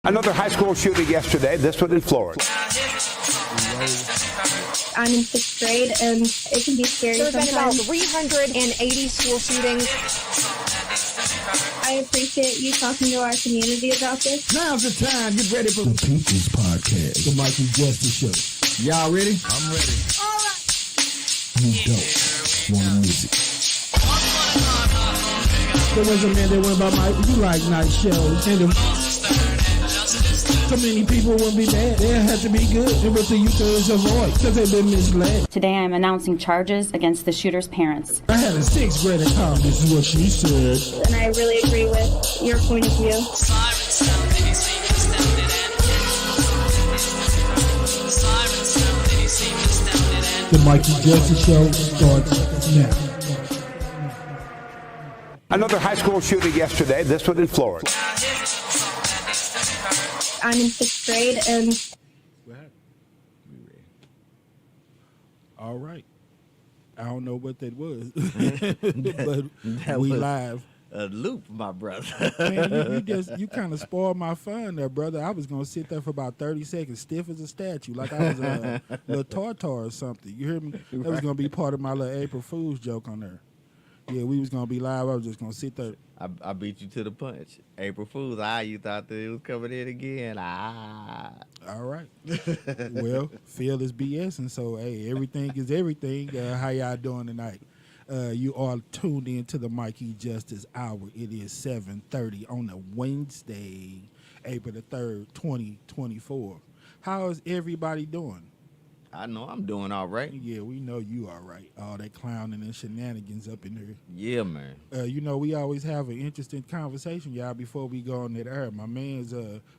Another high school shooting yesterday, this one in Florida. I'm in 6th grade, and it can be scary There have been about sometimes. 380 school shootings. I appreciate you talking to our community about this. Now's the time. Get ready for the People's Podcast, the Mikey Justice Show. Y'all ready? I'm ready. All right. You don't want to miss it. There was a man that went by Mike. You like night shows. And so many people wouldn't be bad. They have to be good. And what the youth is avoid because they've been misled. Today I am announcing charges against the shooter's parents. I had a 6th grader come. This is what she said. And I really agree with your point of view. The Mikey Justice Show starts now. Another high school shooting yesterday, this one in Florida. I'm in 6th grade, and What happened? We ready. All right. I don't know what that was, but That we was live. a loop, my brother. Man, you kind of spoiled my fun there, brother. I was gonna sit there for about 30 seconds, stiff as a statue, like I was a little tartar or something. You hear me? That was gonna be part of my little April Fool's joke on there. Yeah, we was gonna be live. I was just gonna sit there. I beat you to the punch. April Fool's. You thought that it was coming in again. All right. Well, Phil is BS, and so hey, everything is everything. How y'all doing tonight? You are tuned in to the Mikey Justice Hour. It is 7:30 on a Wednesday, April the 3rd, 2024. How is everybody doing? I know I'm doing all right. Yeah, we know you are right. All that clowning and shenanigans up in there. Yeah, man. We always have an interesting conversation, y'all, before we go on that air. My man's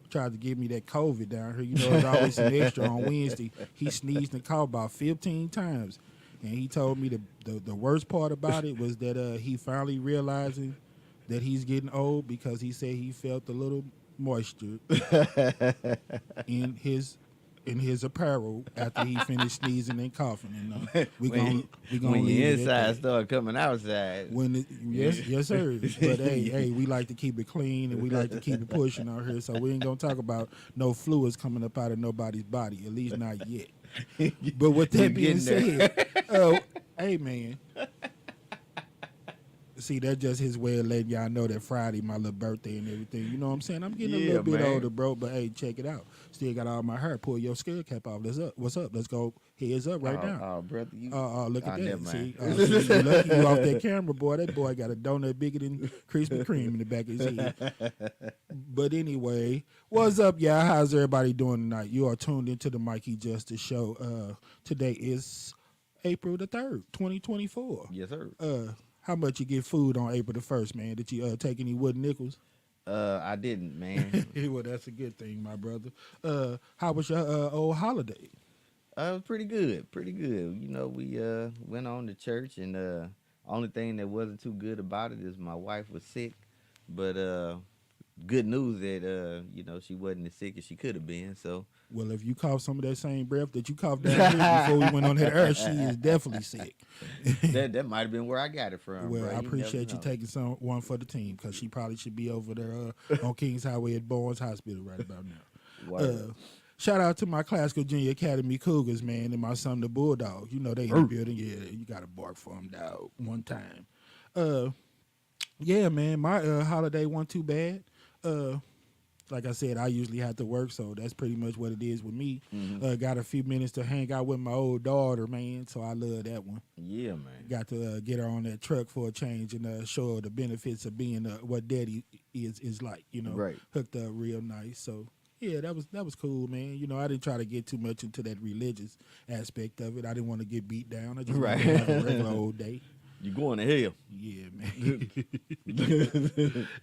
tried to give me that COVID down here. You know, there's always some extra on Wednesday. He sneezed and coughed about 15 times. And he told me the worst part about it was that he finally realizing that he's getting old because he said he felt a little moisture in his apparel after he finished sneezing and coughing. And we gonna when leave your it at inside that. start coming outside. Yes, sir. But hey, we like to keep it clean and we like to keep it pushing out here. So we ain't gonna talk about no fluids coming up out of nobody's body, at least not yet. But with that being said, hey man. See, that's just his way of letting y'all know that Friday, my little birthday and everything. You know what I'm saying? I'm getting a little bit older, bro. But hey, check it out. Still got all my hair. Pull your skull cap off. What's up? Let's go. Heads up right now. Oh, brother. Look at never that. mind. See, you lucky you off that camera, boy. That boy got a donut bigger than Krispy Kreme in the back of his head. But anyway, what's up, y'all? How's everybody doing tonight? You are tuned into the Mikey Justice Show. Today is April the 3rd, 2024. Yes, sir. How much you get food on April the 1st, man? Did you take any wooden nickels? I didn't, man. Well, that's a good thing, my brother. How was your old holiday? Pretty good. Pretty good. You know, we went on to church, and only thing that wasn't too good about it is my wife was sick. But good news that, she wasn't as sick as she could have been, so. Well, if you cough some of that same breath that you coughed down here before we went on that air, she is definitely sick. that might have been where I got it from. Well, bro. I appreciate you taking one for the team because she probably should be over there on Kings Highway at Bowen's Hospital right about now. Wow. Shout out to my Classical Junior Academy Cougars, man, and my son, the Bulldog. You know they in the building. Yeah, you got to bark for them, dog, one time. Yeah, man, my holiday wasn't too bad. Like I said, I usually have to work, so that's pretty much what it is with me. Mm-hmm. Got a few minutes to hang out with my old daughter, man, so I love that one. Yeah, man. Got to get her on that truck for a change and show her the benefits of being what daddy is like, Right. Hooked up real nice. So, yeah, that was cool, man. You know, I didn't try to get too much into that religious aspect of it. I didn't want to get beat down. I just wanted to have a regular old day. You going to hell. Yeah, man.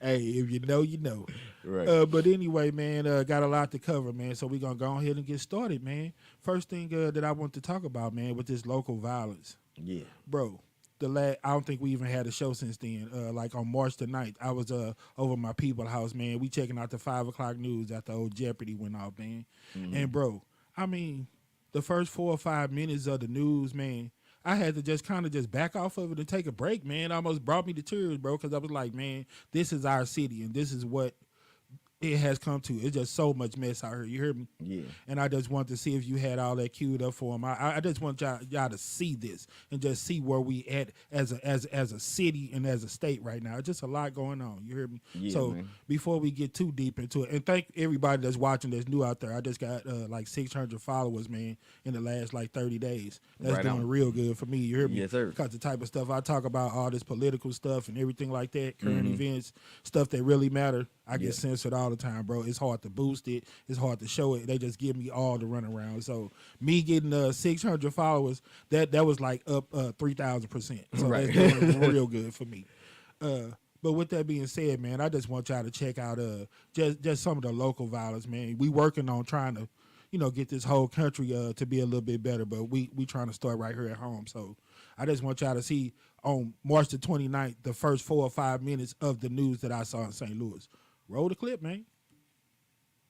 Hey, if you know, you know. Right. But anyway, man, got a lot to cover, man. So we're going to go ahead and get started, man. First thing that I want to talk about, man, with this local violence. Yeah. Bro, I don't think we even had a show since then. Like on March the 9th, I was over my people's house, man. We checking out the 5 o'clock news after old Jeopardy went off, man. Mm-hmm. And, bro, I mean, the first 4 or 5 minutes of the news, man, I had to just kind of just back off of it and take a break, man. It almost brought me to tears, bro, because I was like, man, this is our city, and this is what It has come to. It's just so much mess out here. You hear me? Yeah. And I just want to see if you had all that queued up for them. I just want y'all to see this and just see where we at as a city and as a state right now. It's just a lot going on. You hear me? Yeah, so man. before we get too deep into it, and thank everybody that's watching that's new out there. I just got like 600 followers, man, in the last like 30 days. That's Right doing on. real good for me. You hear me? Yes, sir. Because the type of stuff I talk about, all this political stuff and everything like that, current Mm-hmm. events, stuff that really matter. I get censored all the time, bro. It's hard to boost it. It's hard to show it. They just give me all the runaround. So me getting 600 followers, that was like up 3,000%. So Right. that's doing real good for me. But with that being said, man, I just want y'all to check out just some of the local violence, man. We working on trying to, get this whole country to be a little bit better, but we trying to start right here at home. So I just want y'all to see on March the 29th, the first 4 or 5 minutes of the news that I saw in St. Louis. Roll the clip, man.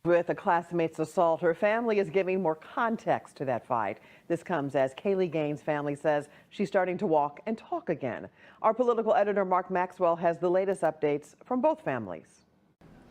With a classmate's assault, her family is giving more context to that fight. This comes as Kaylee Gaines' family says she's starting to walk and talk again. Our political editor, Mark Maxwell, has the latest updates from both families.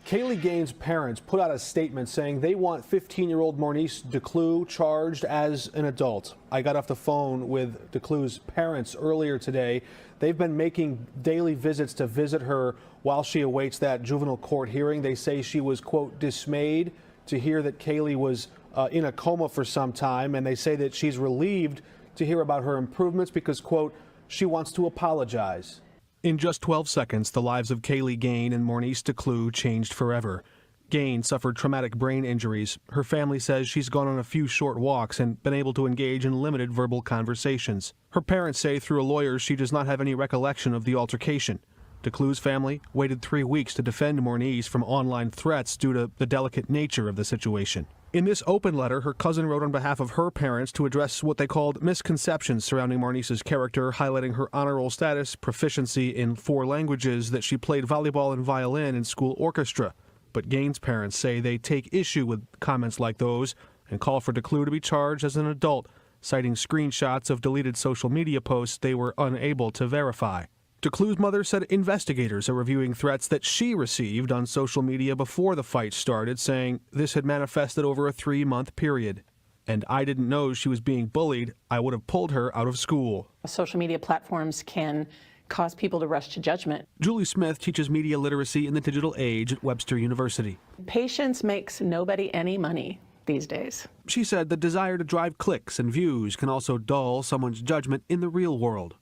Kaylee Gaines' parents put out a statement saying they want 15-year-old Maurice DeClue charged as an adult. I got off the phone with DeClue's parents earlier today. They've been making daily visits to visit her while she awaits that juvenile court hearing. They say she was, quote, dismayed to hear that Kaylee was in a coma for some time, and they say that she's relieved to hear about her improvements because, quote, she wants to apologize. In just 12 seconds, the lives of Kaylee Gaines and Maurice DeClue changed forever. Gaines suffered traumatic brain injuries. Her family says she's gone on a few short walks and been able to engage in limited verbal conversations. Her parents say through a lawyer she does not have any recollection of the altercation. DeClue's family waited 3 weeks to defend Maurice from online threats due to the delicate nature of the situation. In this open letter, her cousin wrote on behalf of her parents to address what they called misconceptions surrounding Maurice's character, highlighting her honor roll status, proficiency in 4 languages, that she played volleyball and violin in school orchestra. But Gaines' parents say they take issue with comments like those and call for DeClue to be charged as an adult, citing screenshots of deleted social media posts they were unable to verify. DeClue's mother said investigators are reviewing threats that she received on social media before the fight started, saying this had manifested over a 3-month period. And I didn't know she was being bullied. I would have pulled her out of school. Social media platforms can cause people to rush to judgment. Julie Smith teaches media literacy in the digital age at Webster University. Patience makes nobody any money these days. She said the desire to drive clicks and views can also dull someone's judgment in the real world.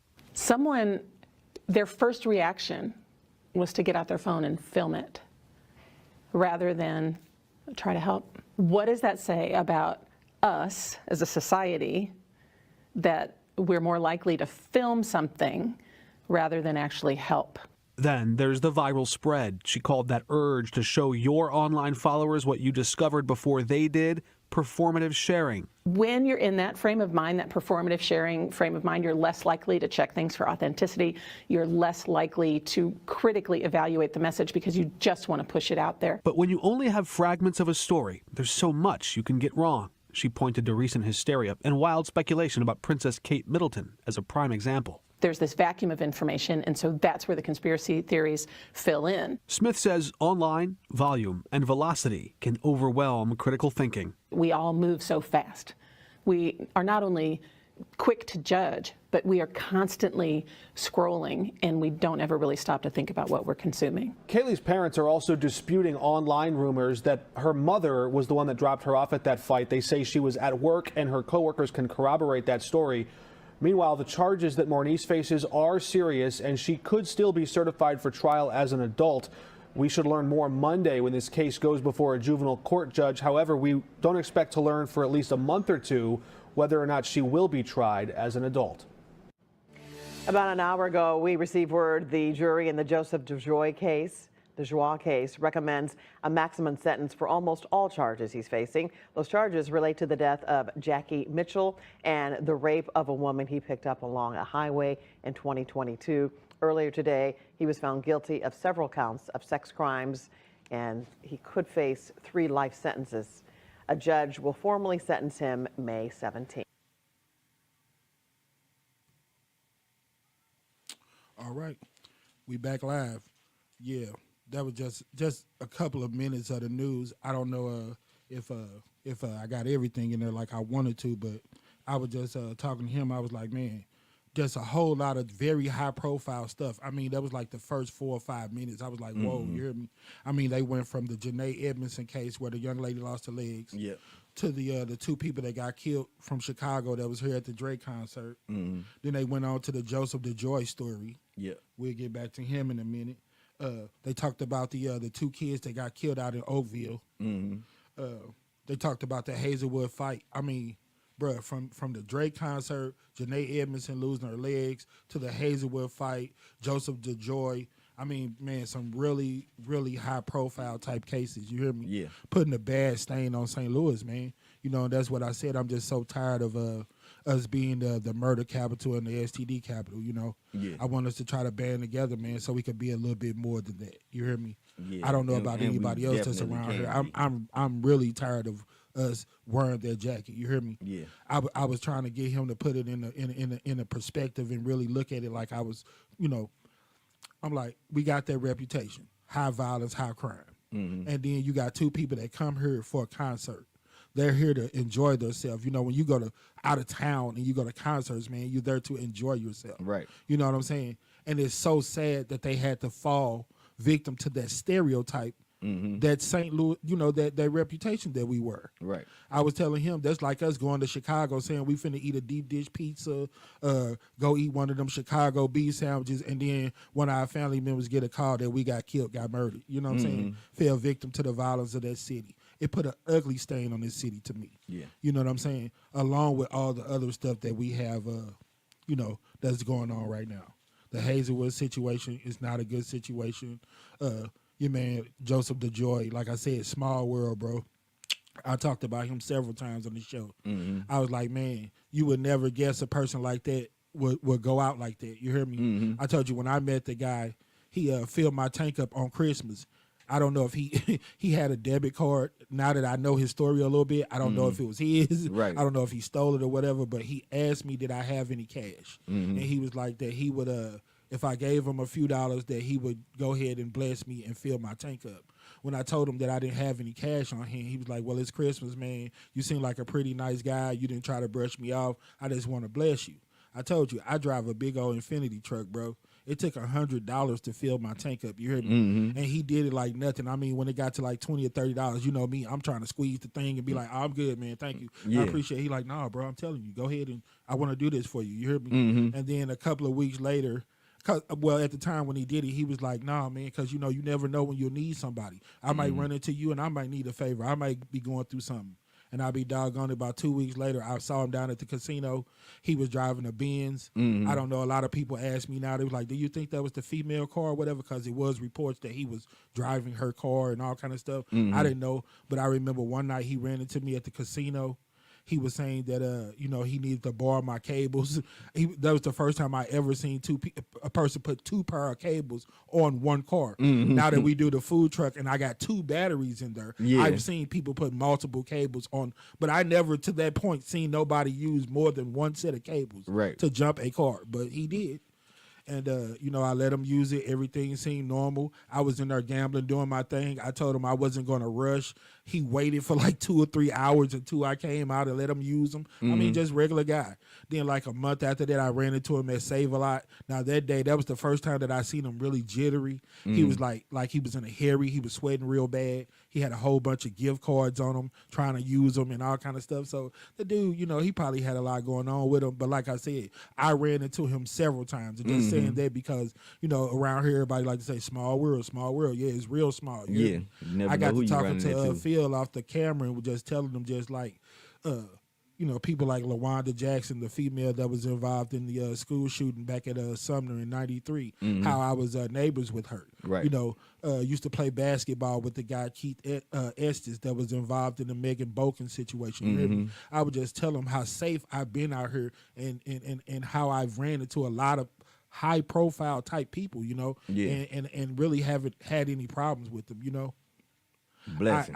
Their first reaction was to get out their phone and film it rather than try to help. What does that say about us as a society, that we're more likely to film something rather than actually help? Then there's the viral spread. She called that urge to show your online followers what you discovered before they did performative sharing. When you're in that frame of mind, that performative sharing frame of mind, you're less likely to check things for authenticity. You're less likely to critically evaluate the message because you just want to push it out there. But when you only have fragments of a story, there's so much you can get wrong. She pointed to recent hysteria and wild speculation about Princess Kate Middleton as a prime example. There's this vacuum of information, and so that's where the conspiracy theories fill in. Smith says online, volume, and velocity can overwhelm critical thinking. We all move so fast. We are not only quick to judge, but we are constantly scrolling, and we don't ever really stop to think about what we're consuming. Kaylee's parents are also disputing online rumors that her mother was the one that dropped her off at that fight. They say she was at work, and her coworkers can corroborate that story. Meanwhile, the charges that Maurice faces are serious, and she could still be certified for trial as an adult. We should learn more Monday when this case goes before a juvenile court judge. However, we don't expect to learn for at least a month or two whether or not she will be tried as an adult. About an hour ago, we received word the jury in the Joseph DeJoy case recommends a maximum sentence for almost all charges he's facing. Those charges relate to the death of Jackie Mitchell and the rape of a woman he picked up along a highway in 2022. Earlier today, he was found guilty of several counts of sex crimes, and he could face 3 life sentences. A judge will formally sentence him May 17th. All right, we back live. Yeah, that was just a couple of minutes of the news. I don't know if I got everything in there like I wanted to, but I was just talking to him. I was like, man, just a whole lot of very high profile stuff. I mean, that was like the first 4 or 5 minutes. I was like, whoa, you hear me? I mean, they went from the Janae Edmondson case where the young lady lost her legs to the 2 people that got killed from Chicago that was here at the Drake concert. Then they went on to the Joseph DeJoy story. We'll get back to him in a minute. They talked about the 2 kids that got killed out in Oakville. They talked about the Hazelwood fight. I mean, bruh, from the Drake concert, Janae Edmondson losing her legs, to the Hazelwood fight, Joseph DeJoy. I mean, man, some really, really high-profile type cases. You hear me? Yeah. Putting a bad stain on St. Louis, man. You know, that's what I said. I'm just so tired of us being the murder capital and the STD capital, you know? Yeah. I want us to try to band together, man, so we could be a little bit more than that. You hear me? Yeah. I don't know And- about and we anybody else that's definitely around here. can be. I'm really tired of us wearing their jacket. You hear me? Yeah. I was trying to get him to put it in a perspective and really look at it like I was, you know, I'm like, we got that reputation, high violence, high crime. And then you got 2 people that come here for a concert. They're here to enjoy themselves. You know, when you go to out of town and you go to concerts, man, you're there to enjoy yourself. Right. You know what I'm saying? And it's so sad that they had to fall victim to that stereotype, that St. Louis, you know, that reputation that we were. Right. I was telling him that's like us going to Chicago saying we finna eat a deep dish pizza, go eat one of them Chicago beef sandwiches, and then one of our family members get a call that we got killed, got murdered. You know what I'm saying? Fell victim to the violence of that city. It put an ugly stain on this city to me. Yeah. You know what I'm saying? Along with all the other stuff that we have, you know, that's going on right now. The Hazelwood situation is not a good situation. Your man, Joseph DeJoy, like I said, small world, bro. I talked about him several times on the show. I was like, man, you would never guess a person like that would go out like that. You hear me? I told you when I met the guy, he filled my tank up on Christmas. I don't know if he had a debit card. Now that I know his story a little bit, I don't know if it was his. Right. I don't know if he stole it or whatever, but he asked me, did I have any cash? And he was like that he would, if I gave him a few dollars, that he would go ahead and bless me and fill my tank up. When I told him that I didn't have any cash on hand, he was like, well, it's Christmas, man. You seem like a pretty nice guy. You didn't try to brush me off. I just want to bless you. I told you, I drive a big old Infinity truck, bro. It took $100 to fill my tank up. You heard me? And he did it like nothing. I mean, when it got to like $20 or $30, you know me, I'm trying to squeeze the thing and be like, oh, I'm good, man. Thank you. Yeah. I appreciate it. He like, nah, bro, I'm telling you, go ahead and I want to do this for you. You heard me? And then a couple of weeks later, well, at the time when he did it, he was like, nah, man, because, you know, you never know when you'll need somebody. I might run into you and I might need a favor. I might be going through something. And I'll be doggone it. About 2 weeks later, I saw him down at the casino. He was driving a Benz. I don't know. A lot of people ask me now, they was like, do you think that was the female car or whatever? Because it was reports that he was driving her car and all kind of stuff. I didn't know. But I remember one night he ran into me at the casino. He was saying that, you know, he needed to borrow my cables. That was the first time I ever seen a person put 2 pair of cables on one car. Now that we do the food truck and I got 2 batteries in there, I've seen people put multiple cables on, but I never to that point seen nobody use more than 1 set of cables to jump a car, but he did. And, you know, I let him use it. Everything seemed normal. I was in there gambling, doing my thing. I told him I wasn't going to rush. He waited for like 2 or 3 hours until I came out and let him use them. I mean, just regular guy. Then like a month after that, I ran into him at Save-A-Lot. Now that day, that was the first time that I seen him really jittery. He was like he was in a hurry. He was sweating real bad. He had a whole bunch of gift cards on him, trying to use them and all kind of stuff. So the dude, you know, he probably had a lot going on with him. But like I said, I ran into him several times. And just saying that because, you know, around here, everybody like to say small world, small world. Yeah, it's real small. You never I got know who to you talking running to into. Phil off the camera and was just telling them just like, you know, people like LaWanda Jackson, the female that was involved in the school shooting back at Sumner in '93, how I was neighbors with her. Right. You know, used to play basketball with the guy Keith Estes that was involved in the Megan Boken situation. You hear me? I would just tell him how safe I've been out here and how I've ran into a lot of high profile type people, you know, and really haven't had any problems with them, you know. Blessing.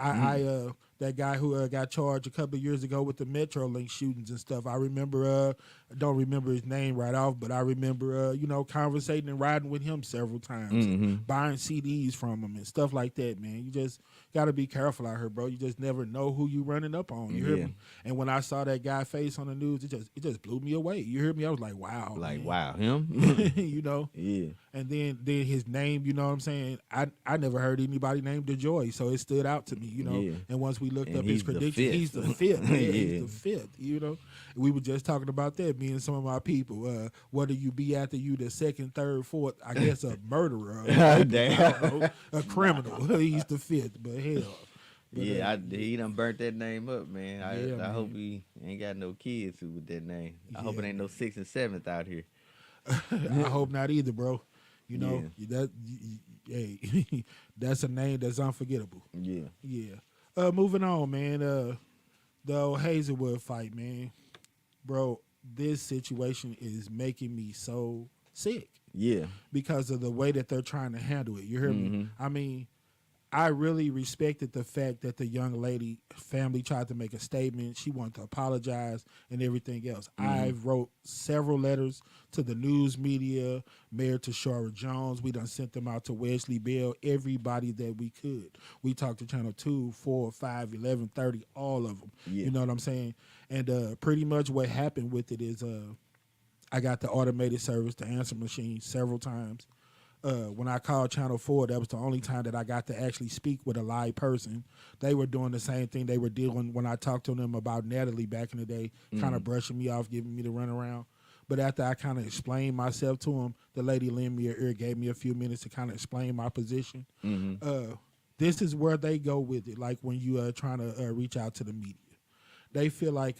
that guy who got charged a couple of years ago with the Metrolink shootings and stuff. I remember, I don't remember his name right off, but I remember, conversating and riding with him several times, and buying CDs from him and stuff like that, man. You just got to be careful out here, bro. You just never know who you running up on. You hear me? And when I saw that guy face on the news, it just blew me away. You hear me? I was like, wow. Like, man. wow, him? Yeah. And then his name, you know what I'm saying? I never heard anybody named DeJoy, so it stood out to me, Yeah. And once we looked And up his he's the credentials, fifth. he's the fifth. Yeah, he's the fifth, We were just talking about that, me and some of my people. Whether you be after you the second, third, fourth, I guess a murderer, I don't know, a criminal. He's the fifth, but hell. But, he done burnt that name up, man. I man. hope he ain't got no kids who with that name. I hope it ain't no 6th and 7th out here. I hope not either, bro. Hey, that's a name that's unforgettable. Yeah. Moving on, man. The old Hazelwood fight, man. Bro, this situation is making me so sick. Yeah. Because of the way that they're trying to handle it. You hear me? I mean, I really respected the fact that the young lady family tried to make a statement. She wanted to apologize and everything else. I've wrote several letters to the news media, Mayor Tashara Jones. We done sent them out to Wesley Bell, everybody that we could. We talked to Channel 2, 4, 5, 11, 30, all of them. Yeah. You know what I'm saying? And pretty much what happened with it is I got the automated service, the answer machine, several times. When I called Channel 4, that was the only time that I got to actually speak with a live person. They were doing the same thing they were doing when I talked to them about Natalie back in the day, kind of brushing me off, giving me the runaround. But after I kind of explained myself to them, the lady lent me an ear, gave me a few minutes to kind of explain my position. This is where they go with it, like when you are trying to reach out to the media. They feel like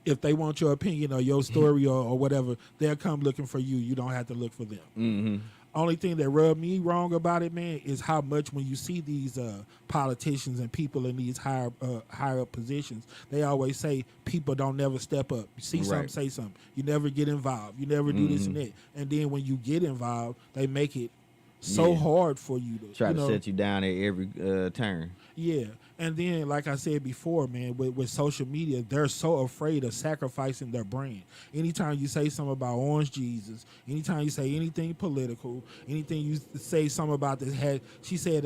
if they want your opinion or your story or whatever, they'll come looking for you. You don't have to look for them. Only thing that rubbed me wrong about it, man, is how much when you see these politicians and people in these higher up positions, they always say people don't never step up. You see something, say something. You never get involved. You never do this and that. And then when you get involved, they make it so hard for you to try to set you down at every turn. Yeah. And then, like I said before, man, with social media, they're so afraid of sacrificing their brand. Anytime you say something about Orange Jesus, anytime you say anything political, anything you say something about this, she said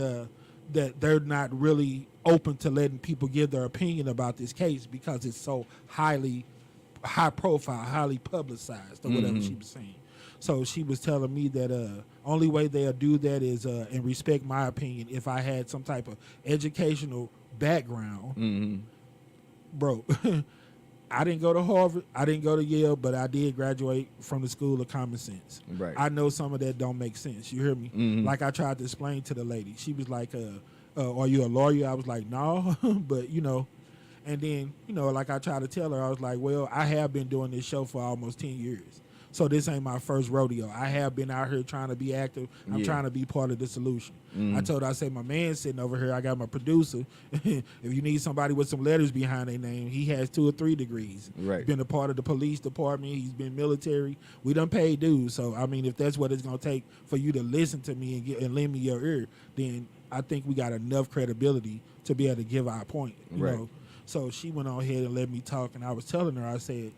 that they're not really open to letting people give their opinion about this case because it's so high profile, highly publicized, or whatever she was saying. So she was telling me that only way they'll do that is and respect my opinion if I had some type of educational background. Bro, I didn't go to Harvard, I didn't go to Yale, but I did graduate from the School of Common Sense. Right. I know some of that don't make sense. You hear me? Like I tried to explain to the lady. She was like, are you a lawyer? I was like, no, but and then, like I tried to tell her, I was like, well, I have been doing this show for almost 10 years. So this ain't my first rodeo. I have been out here trying to be active. I'm trying to be part of the solution. I told her, I said, my man's sitting over here. I got my producer. If you need somebody with some letters behind their name, he has 2 or 3 degrees. Right. He's been a part of the police department. He's been military. We done paid dues. So, I mean, if that's what it's going to take for you to listen to me and lend me your ear, then I think we got enough credibility to be able to give our point. You know? So she went on ahead and let me talk, and I was telling her, I said,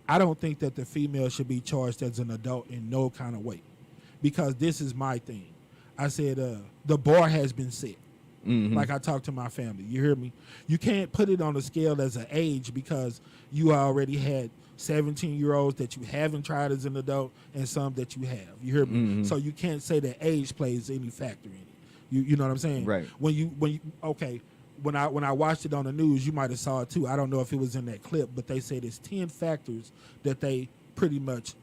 I don't think that the female should be charged as an adult in no kind of way, because this is my thing. I said, the bar has been set. Like I talked to my family. You hear me? You can't put it on a scale as an age because you already had 17-year-olds that you haven't tried as an adult and some that you have. You hear me? So you can't say that age plays any factor in it. You know what I'm saying? Right. When I watched it on the news, you might have saw it too. I don't know if it was in that clip, but they said it's 10 factors that they pretty much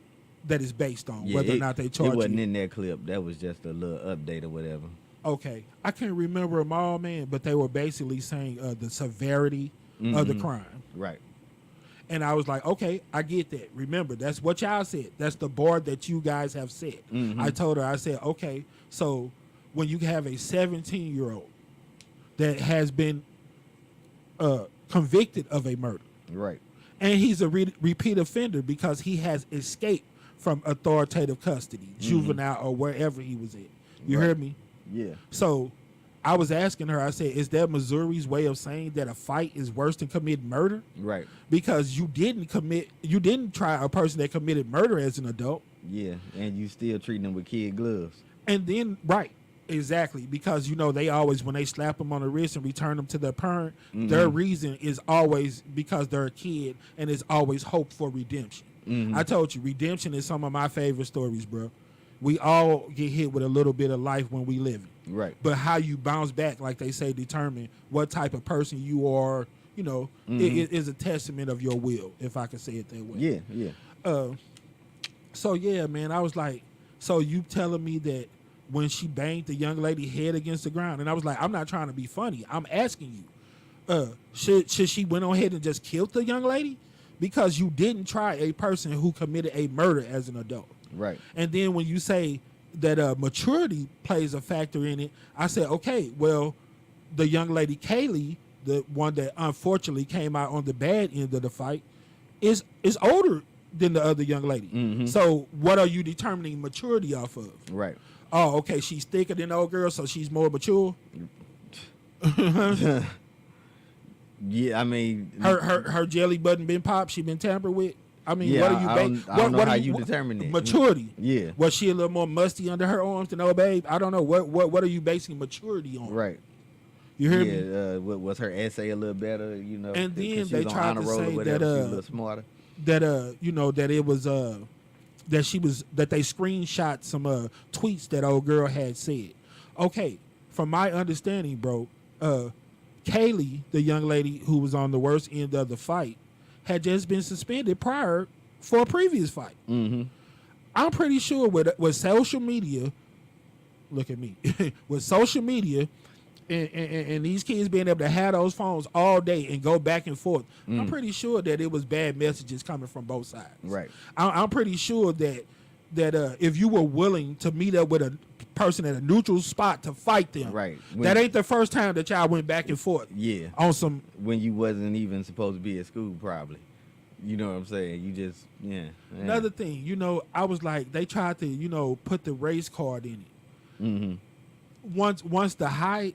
that is based on whether or not they charge you. It wasn't in that clip. That was just a little update or whatever. Okay, I can't remember them all, man, but they were basically saying the severity of the crime. Right. And I was like, okay, I get that. Remember, that's what y'all said. That's the bar that you guys have set. I told her, I said, okay, so when you have a 17-year-old that has been convicted of a murder. Right. And he's a repeat offender because he has escaped from authoritative custody, juvenile or wherever he was at. You heard me? Yeah. So I was asking her, I said, is that Missouri's way of saying that a fight is worse than committing murder? Right. Because you didn't try a person that committed murder as an adult. Yeah, and you still treating them with kid gloves. And then, right, exactly, because, you know, they always, when they slap them on the wrist and return them to their parent, their reason is always because they're a kid, and it's always hope for redemption. I told you, redemption is some of my favorite stories, bro. We all get hit with a little bit of life when we live it. Right. But how you bounce back, like they say, determine what type of person you are, you know, it is a testament of your will, if I can say it that way. Yeah, yeah. So, yeah, man, I was like, so you telling me that when she banged the young lady head against the ground, and I was like, I'm not trying to be funny. I'm asking you, should she went on ahead and just killed the young lady? Because you didn't try a person who committed a murder as an adult. Right. And then when you say that maturity plays a factor in it, I said, okay, well, the young lady Kaylee, the one that unfortunately came out on the bad end of the fight, is older than the other young lady. So what are you determining maturity off of? Right. Oh, okay, she's thicker than the old girl, so she's more mature. Yeah, I mean, Her jelly button been popped, she been tampered with. I mean, yeah, what are you? I don't know how you determine it. Maturity. Yeah. Was she a little more musty under her arms than old babe? I don't know. What are you basing maturity on? Right. You hear me? Was her essay a little better? You know, and then she they was on tried honor to roll or say whatever, that she was a little smarter. That you know, that it was that they screenshot some tweets that old girl had said. Okay, from my understanding, bro, Kaylee, the young lady who was on the worst end of the fight, had just been suspended prior for a previous fight. I'm pretty sure with social media, look at me, with social media and these kids being able to have those phones all day and go back and forth, I'm pretty sure that it was bad messages coming from both sides. Right. I'm pretty sure that if you were willing to meet up with a person at a neutral spot to fight them, right, that ain't the first time that y'all went back and forth. Yeah. On some, when you wasn't even supposed to be at school, probably. You know what I'm saying? You just, yeah. Another thing, you know, I was like, they tried to, you know, put the race card in it. Once the high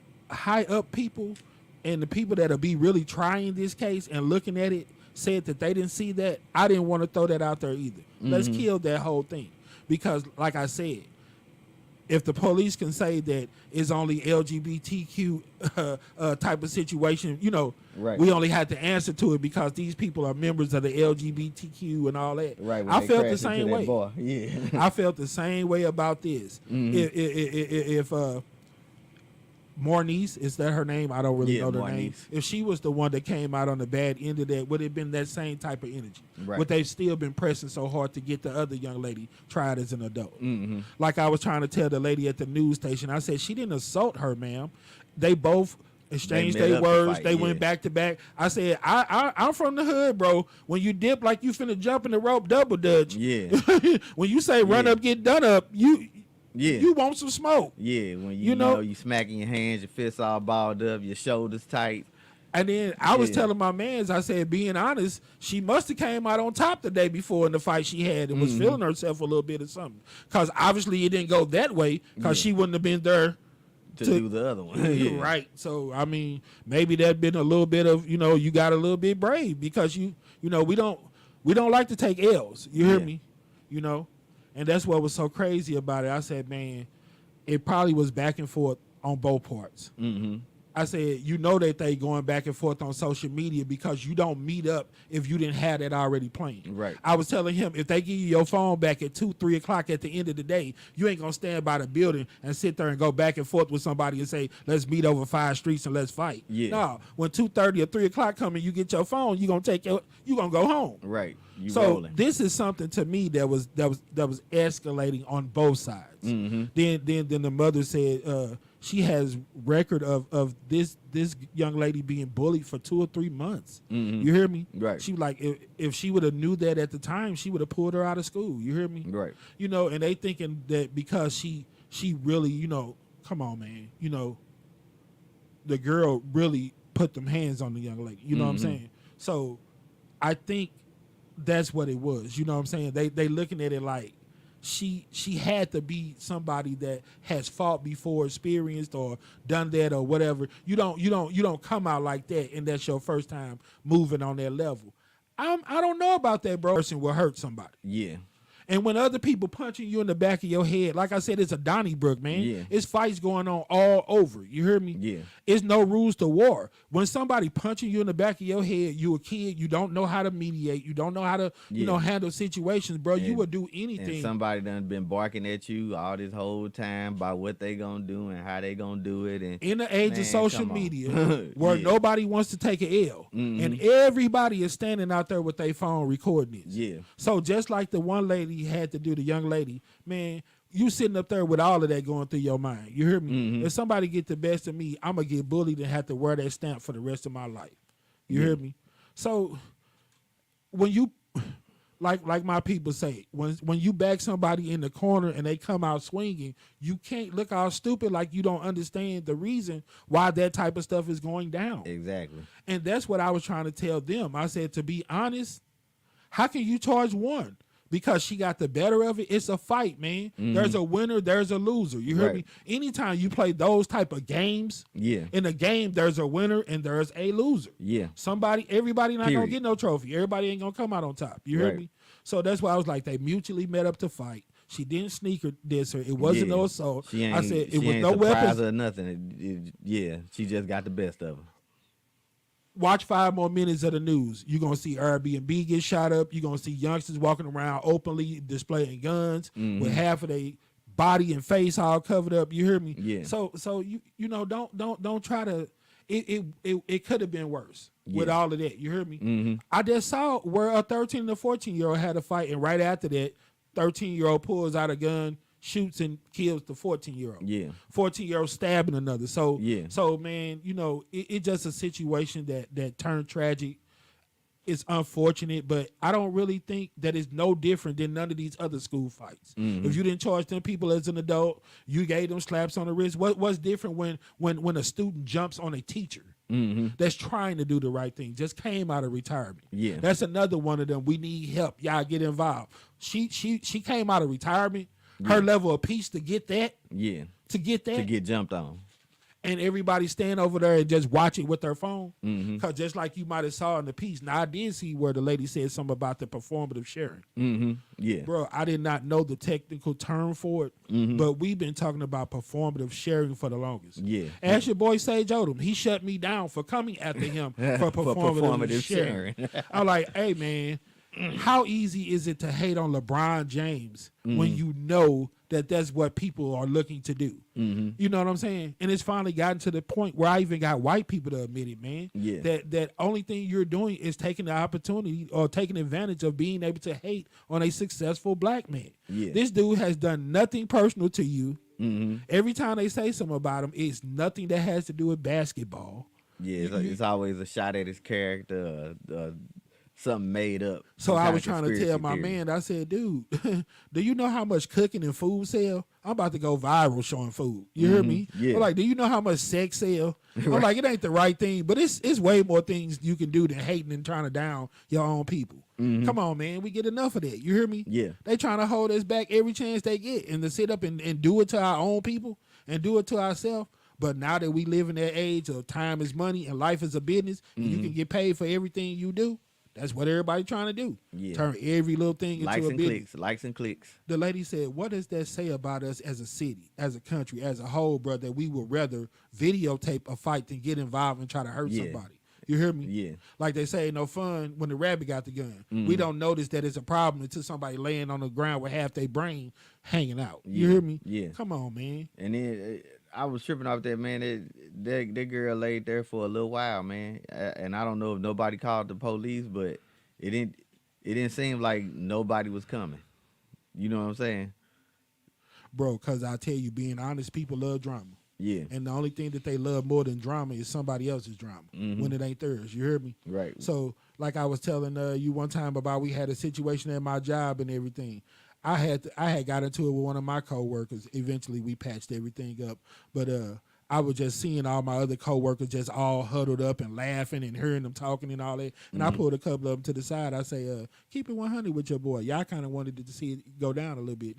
up people and the people that'll be really trying this case and looking at it said that they didn't see that, I didn't want to throw that out there either. Let's kill that whole thing. Because, like I said, if the police can say that it's only LGBTQ type of situation, you know, right, we only had to answer to it because these people are members of the LGBTQ and all that. Right. I felt the same way. Yeah. I felt the same way about this. If Mornice, is that her name? I don't really know the name. If she was the one that came out on the bad end of that, would it have been that same type of energy? Right. Would they still been pressing so hard to get the other young lady tried as an adult? Like I was trying to tell the lady at the news station, I said, she didn't assault her, ma'am. They both exchanged their words. They went back to back. I said, I'm from the hood, bro. When you dip like you finna jump in the rope double dutch, when you say run up, get done up, you want some smoke. Yeah, when you know you smacking your hands, your fists all balled up, your shoulders tight. And then I was telling my mans, I said, being honest, she must have came out on top the day before in the fight she had and was feeling herself a little bit or something. Because obviously it didn't go that way because she wouldn't have been there to do the other one. Right. So, I mean, maybe that'd been a little bit of, you know, you got a little bit brave because you know, we don't like to take L's. You hear me? You know? And that's what was so crazy about it. I said, man, it probably was back and forth on both parts. I said, you know that they going back and forth on social media because you don't meet up if you didn't have that already playing. Right. I was telling him, if they give you your phone back at 2, 3 o'clock at the end of the day, you ain't going to stand by the building and sit there and go back and forth with somebody and say, let's meet over 5 streets and let's fight. Yeah. No, when 2:30 or 3 o'clock come and you get your phone, you going to go home. Right. So rolling. this is something to me that was escalating on both sides. Then the mother said she has record of this young lady being bullied for 2 or 3 months. You hear me? Right. She like if she would have knew that at the time, she would have pulled her out of school. You hear me? Right. You know, and they thinking that because she really, you know, come on, man, you know, the girl really put them hands on the young lady. You know what I'm saying? So I think that's what it was. You know what I'm saying? They looking at it like she had to be somebody that has fought before, experienced or done that or whatever. You don't come out like that and that's your first time moving on that level. I don't know about that, bro. Person will hurt somebody. Yeah. And when other people punching you in the back of your head, like I said, it's a Donnybrook, man. Yeah. It's fights going on all over. You hear me? Yeah. It's no rules to war. When somebody punching you in the back of your head, you a kid, you don't know how to mediate, you don't know how to, handle situations, bro. You would do anything. And somebody done been barking at you all this whole time about what they gonna do and how they gonna do it. And in the age of social media, where Yeah. nobody wants to take an L, and everybody is standing out there with their phone recording this. Yeah. So just like the one lady had to do, the young lady, man, you sitting up there with all of that going through your mind. You hear me? If somebody get the best of me, I'm gonna get bullied and have to wear that stamp for the rest of my life. You hear me? So when you like my people say, when you back somebody in the corner and they come out swinging, you can't look all stupid like you don't understand the reason why that type of stuff is going down. Exactly. And that's what I was trying to tell them. I said, to be honest, how can you charge one? Because she got the better of it. It's a fight, man. There's a winner, there's a loser. You heard me? Anytime you play those type of games, in a game, there's a winner and there's a loser. Yeah. Everybody not gonna get no trophy. Everybody ain't gonna come out on top. You heard me? So that's why I was like, they mutually met up to fight. She didn't sneak her, diss her. It wasn't no assault. I said it was no weapons or nothing. She just got the best of her. Watch 5 more minutes of the news. You're going to see Airbnb get shot up. You're going to see youngsters walking around openly displaying guns with half of their body and face all covered up. You hear me? Yeah. So don't try to. It could have been worse with all of that. You hear me? I just saw where a 13 and a 14-year-old had a fight, and right after that, 13-year-old pulls out a gun, shoots and kills the 14-year-old. Yeah. 14-year-old stabbing another. So Yeah. So man, it's just a situation that turned tragic. It's unfortunate, but I don't really think that it's no different than none of these other school fights. If you didn't charge them people as an adult, you gave them slaps on the wrist. What's different when a student jumps on a teacher that's trying to do the right thing, just came out of retirement? Yeah. That's another one of them. We need help. Y'all get involved. She came out of retirement. Her level of peace to get that. Yeah. To get that. To get jumped on. And everybody stand over there and just watch it with their phone. Because just like you might have saw in the piece, now I did see where the lady said something about the performative sharing. Yeah. Bro, I did not know the technical term for it, but we've been talking about performative sharing for the longest. Yeah. Ask your boy Sage Odom. He shut me down for coming after him for performative sharing. I'm like, hey, man, how easy is it to hate on LeBron James when you know that that's what people are looking to do? You know what I'm saying? And it's finally gotten to the point where I even got white people to admit it, man. Yeah. That only thing you're doing is taking the opportunity or taking advantage of being able to hate on a successful black man. Yeah. This dude has done nothing personal to you. Every time they say something about him, it's nothing that has to do with basketball. Yeah, it's always a shot at his character, something made up. So I was trying to tell my man, I said, dude, do you know how much cooking and food sell? I'm about to go viral showing food. You hear me? Yeah. I'm like, do you know how much sex sell? I'm like, it ain't the right thing, but it's way more things you can do than hating and trying to down your own people. Come on, man. We get enough of that. You hear me? Yeah. They trying to hold us back every chance they get and to sit up and do it to our own people and do it to ourselves. But now that we live in that age of time is money and life is a business, and you can get paid for everything you do, that's what everybody trying to do. Yeah. Turn every little thing into a business. Likes and clicks. The lady said, what does that say about us as a city, as a country, as a whole, bro, that we would rather videotape a fight than get involved and try to hurt somebody? You hear me? Yeah. Like they say, no fun when the rabbit got the gun. We don't notice that it's a problem until somebody laying on the ground with half their brain hanging out. You hear me? Yeah. Come on, man. And then I was tripping off that, man. That girl laid there for a little while, man. And I don't know if nobody called the police, but it didn't seem like nobody was coming. You know what I'm saying? Bro, because I tell you, being honest, people love drama. Yeah. And the only thing that they love more than drama is somebody else's drama when it ain't theirs. You hear me? Right. So, like I was telling you one time about, we had a situation at my job and everything. I had got into it with one of my coworkers. Eventually, we patched everything up. But I was just seeing all my other coworkers just all huddled up and laughing and hearing them talking and all that. And I pulled a couple of them to the side. I say, keep it 100 with your boy. Y'all kind of wanted to see it go down a little bit,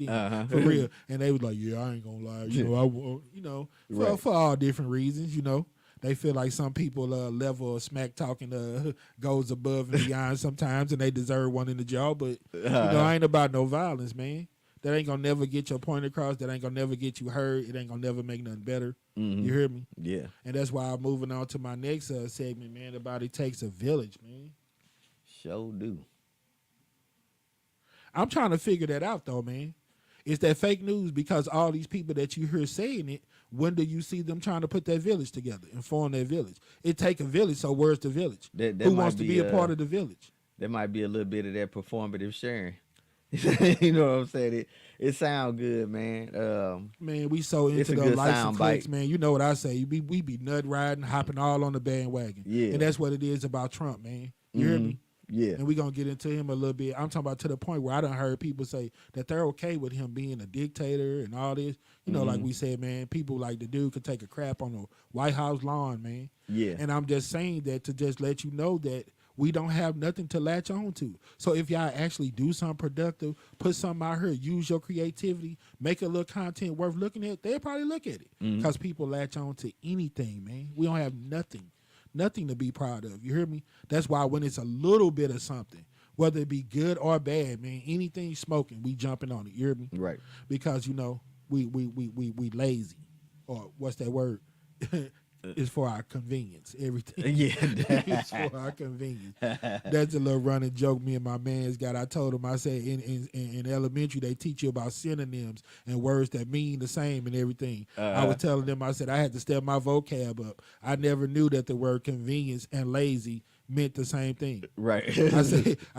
for real. And they was like, yeah, I ain't gonna lie. For all different reasons, They feel like some people level of smack talking goes above and beyond sometimes, and they deserve one in the jaw. But I ain't about no violence, man. That ain't gonna never get your point across. That ain't gonna never get you heard. It ain't gonna never make nothing better. You hear me? Yeah. And that's why I'm moving on to my next segment, man. About it takes a village, man. Sure do. I'm trying to figure that out, though, man. Is that fake news? Because all these people that you hear saying it, when do you see them trying to put that village together and form that village? It take a village, so where's the village? That Who might wants to be a part of the village? There might be a little bit of that performative sharing. You know what I'm saying? It sound good, man. Man, we so into the license clicks, man. You know what I say? We be nut riding, hopping all on the bandwagon. Yeah. And that's what it is about Trump, man. You hear me? Yeah. And we're going to get into him a little bit. I'm talking about to the point where I done heard people say that they're okay with him being a dictator and all this. Like we said, man, people like the dude could take a crap on the White House lawn, man. Yeah. And I'm just saying that to just let you know that we don't have nothing to latch on to. So if y'all actually do something productive, put something out here, use your creativity, make a little content worth looking at, they'll probably look at it. Because people latch on to anything, man. We don't have nothing to be proud of. You hear me? That's why when it's a little bit of something, whether it be good or bad, man, anything smoking, we jumping on it. You hear me? Right. Because we lazy, or what's that word? It's for our convenience. Everything. Yeah. It's for our convenience. That's a little running joke me and my man's got. I told him, I said, in elementary, they teach you about synonyms and words that mean the same and everything. I was telling them, I said, I had to step my vocab up. I never knew that the word convenience and lazy meant the same thing. Right. I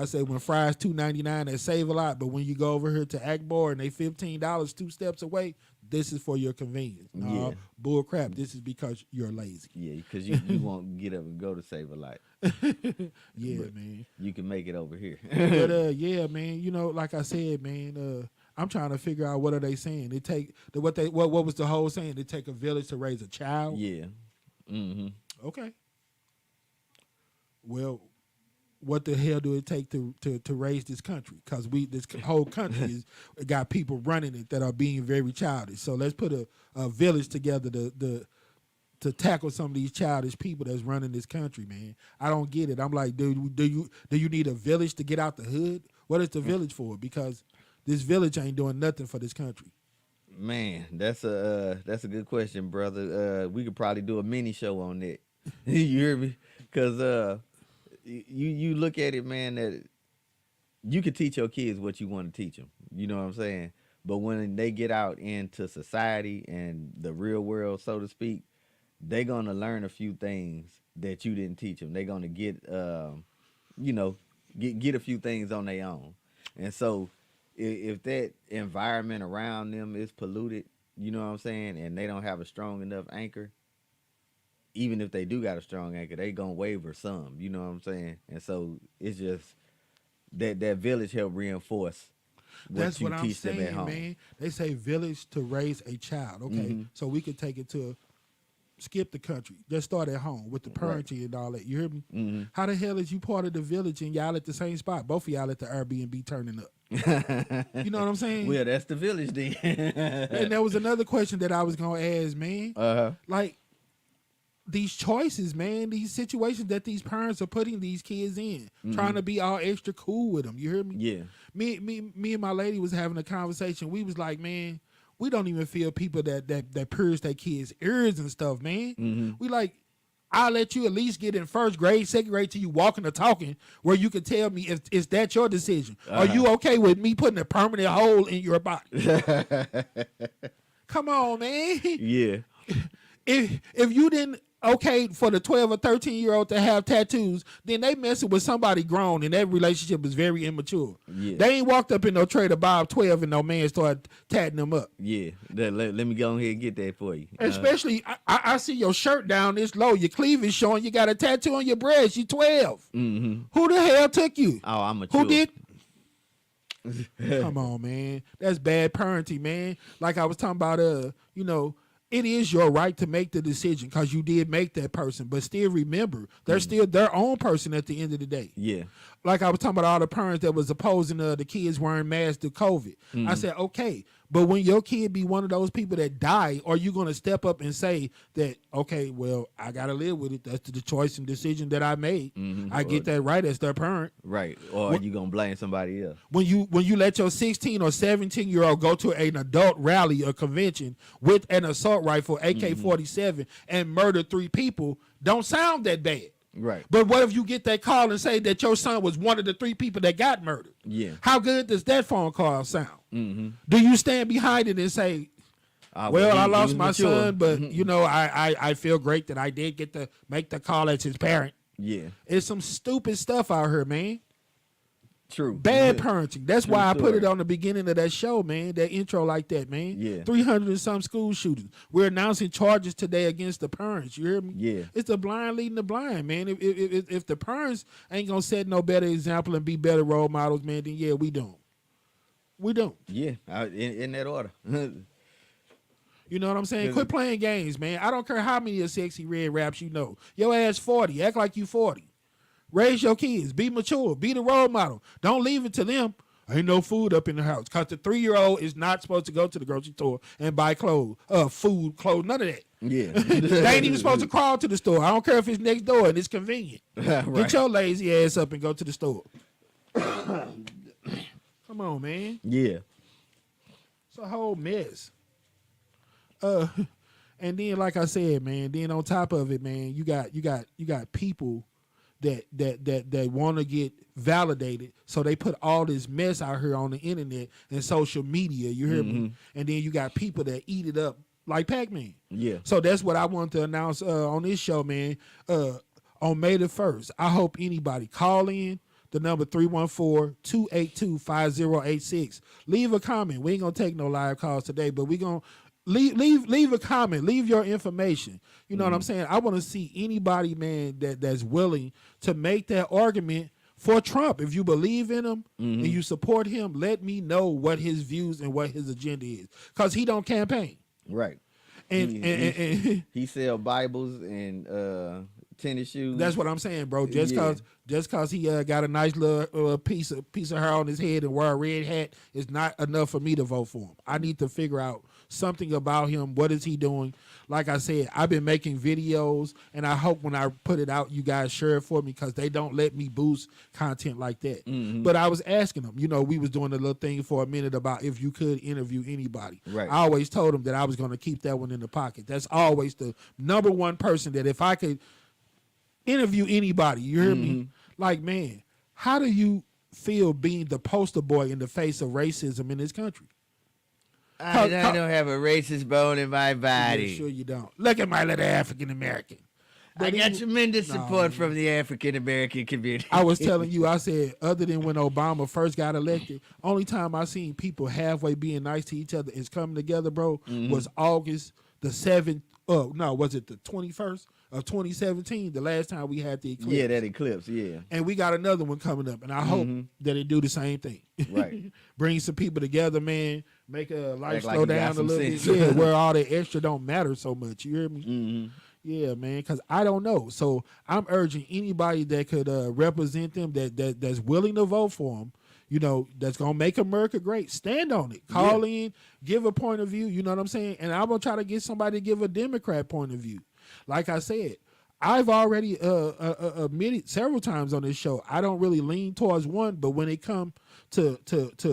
said when fries $2.99, they save a lot, but when you go over here to Akbar and they $15 2 steps away, this is for your convenience. No, bull crap. This is because you're lazy. Yeah, because you won't get up and go to Save a Lot. Yeah, man. You can make it over here. But yeah, man. Like I said, man. I'm trying to figure out what are they saying. It take what was the whole saying? It take a village to raise a child. Yeah. Okay. Well, what the hell do it take to raise this country? Because this whole country got people running it that are being very childish. So let's put a village together to tackle some of these childish people that's running this country, man. I don't get it. I'm like, do you need a village to get out the hood? What is the village for? Because this village ain't doing nothing for this country. Man, that's a good question, brother. We could probably do a mini show on that. You hear me? Because you look at it, man, that you can teach your kids what you want to teach them. You know what I'm saying? But when they get out into society and the real world, so to speak, they're going to learn a few things that you didn't teach them. They're going to get a few things on their own. And so if that environment around them is polluted, you know what I'm saying, and they don't have a strong enough anchor, even if they do got a strong anchor, they gonna waver some. You know what I'm saying? And so it's just that village help reinforce That's what what you I'm teach them at saying, home. man. They say village to raise a child. Okay, so we could take it to skip the country. Just start at home with the parenting and all that. You hear me? How the hell is you part of the village and y'all at the same spot? Both of y'all at the Airbnb turning up. You know what I'm saying? Well, that's the village then. And there was another question that I was gonna ask, man. Like, these choices, man, these situations that these parents are putting these kids in, trying to be all extra cool with them. You hear me? Yeah. Me and my lady was having a conversation. We was like, man, we don't even feel people that pierce their kids' ears and stuff, man. We like, I'll let you at least get in first grade, second grade till you walking or talking, where you can tell me if is that your decision. Are you okay with me putting a permanent hole in your body? Come on, man. Yeah. If you didn't okay for the 12 or 13-year-old to have tattoos, then they messing with somebody grown, and that relationship is very immature. Yeah. They ain't walked up in no Trader Bob 12 and no man started tatting them up. Yeah. Let me go ahead and get that for you. Especially, I see your shirt down this low, your cleavage showing, you got a tattoo on your breast, you 12. Who the hell took you? Oh, I'm mature. Who did? Come on, man. That's bad parenting, man. Like I was talking about, it is your right to make the decision because you did make that person. But still remember, they're still their own person at the end of the day. Yeah. Like I was talking about all the parents that was opposing the kids wearing masks to COVID. I said, okay, but when your kid be one of those people that die, are you going to step up and say that, okay, well, I got to live with it. That's the choice and decision that I made. I get that right as their parent. Right. Or are you going to blame somebody else? When you let your 16 or 17-year-old go to an adult rally or convention with an assault rifle, AK-47, and murder 3 people, don't sound that bad. Right. But what if you get that call and say that your son was one of the 3 people that got murdered? Yeah. How good does that phone call sound? Do you stand behind it and say, well, I lost my son, but, you know, I feel great that I did get to make the call as his parent? Yeah. It's some stupid stuff out here, man. True. Bad parenting. That's True why I put story. it on the beginning of that show, man. That intro like that, man. Yeah. 300 and some school shootings. We're announcing charges today against the parents. You hear me? Yeah. It's the blind leading the blind, man. If the parents ain't gonna set no better example and be better role models, man, then yeah, we don't. We don't. Yeah. In that order. You know what I'm saying? Quit playing games, man. I don't care how many of Sexy Red raps you know. Your ass 40. Act like you 40. Raise your kids. Be mature. Be the role model. Don't leave it to them. Ain't no food up in the house. Because the 3-year-old is not supposed to go to the grocery store and buy clothes, food, clothes, none of that. Yeah. They ain't even supposed to crawl to the store. I don't care if it's next door and it's convenient. Right. Get your lazy ass up and go to the store. Come on, man. Yeah. It's a whole mess. And then, like I said, man, then on top of it, man, you got people that want to get validated, so they put all this mess out here on the internet and social media. You hear me? And then you got people that eat it up like Pac-Man. Yeah. So that's what I want to announce on this show, man. On May the 1st, I hope anybody call in. The number 314-282-5086. Leave a comment. We ain't gonna take no live calls today, but we gonna leave a comment. Leave your information. You know what I'm saying? I want to see anybody, man, that's willing to make that argument for Trump. If you believe in him and you support him, let me know what his views and what his agenda is, because he don't campaign. Right. And he sell Bibles and tennis shoes. that's what I'm saying, bro. Just cause he got a nice little piece of hair on his head and wear a red hat is not enough for me to vote for him. I need to figure out something about him. What is he doing? Like I said, I've been making videos, and I hope when I put it out, you guys share it for me, because they don't let me boost content like that. But I was asking them, you know, we was doing a little thing for a minute about if you could interview anybody. Right. I always told them that I was going to keep that one in the pocket. That's always the number one person that if I could interview anybody, you hear me? Like, man, how do you feel being the poster boy in the face of racism in this country? I don't have a racist bone in my Yeah, body. sure you don't. Look at my little African American. I got tremendous support from the African American community. I was telling you, I said, other than when Obama first got elected, only time I seen people halfway being nice to each other is coming together, bro, was August the 7th. Was it the 21st of 2017? The last time we had the eclipse. Yeah, that eclipse, yeah. And we got another one coming up, and I hope that it do the same thing. Right. Bring some people together, man. Make a life Act like slow you got down a some little bit. sense. Yeah, where all the extra don't matter so much. You hear me? Yeah, man, because I don't know. So I'm urging anybody that could represent them, that's willing to vote for them, you know, that's going to make America great. Stand on it. Call in, give a point of view. You know what I'm saying? And I'm going to try to get somebody to give a Democrat point of view. Like I said, I've already admitted several times on this show, I don't really lean towards one, but when it comes to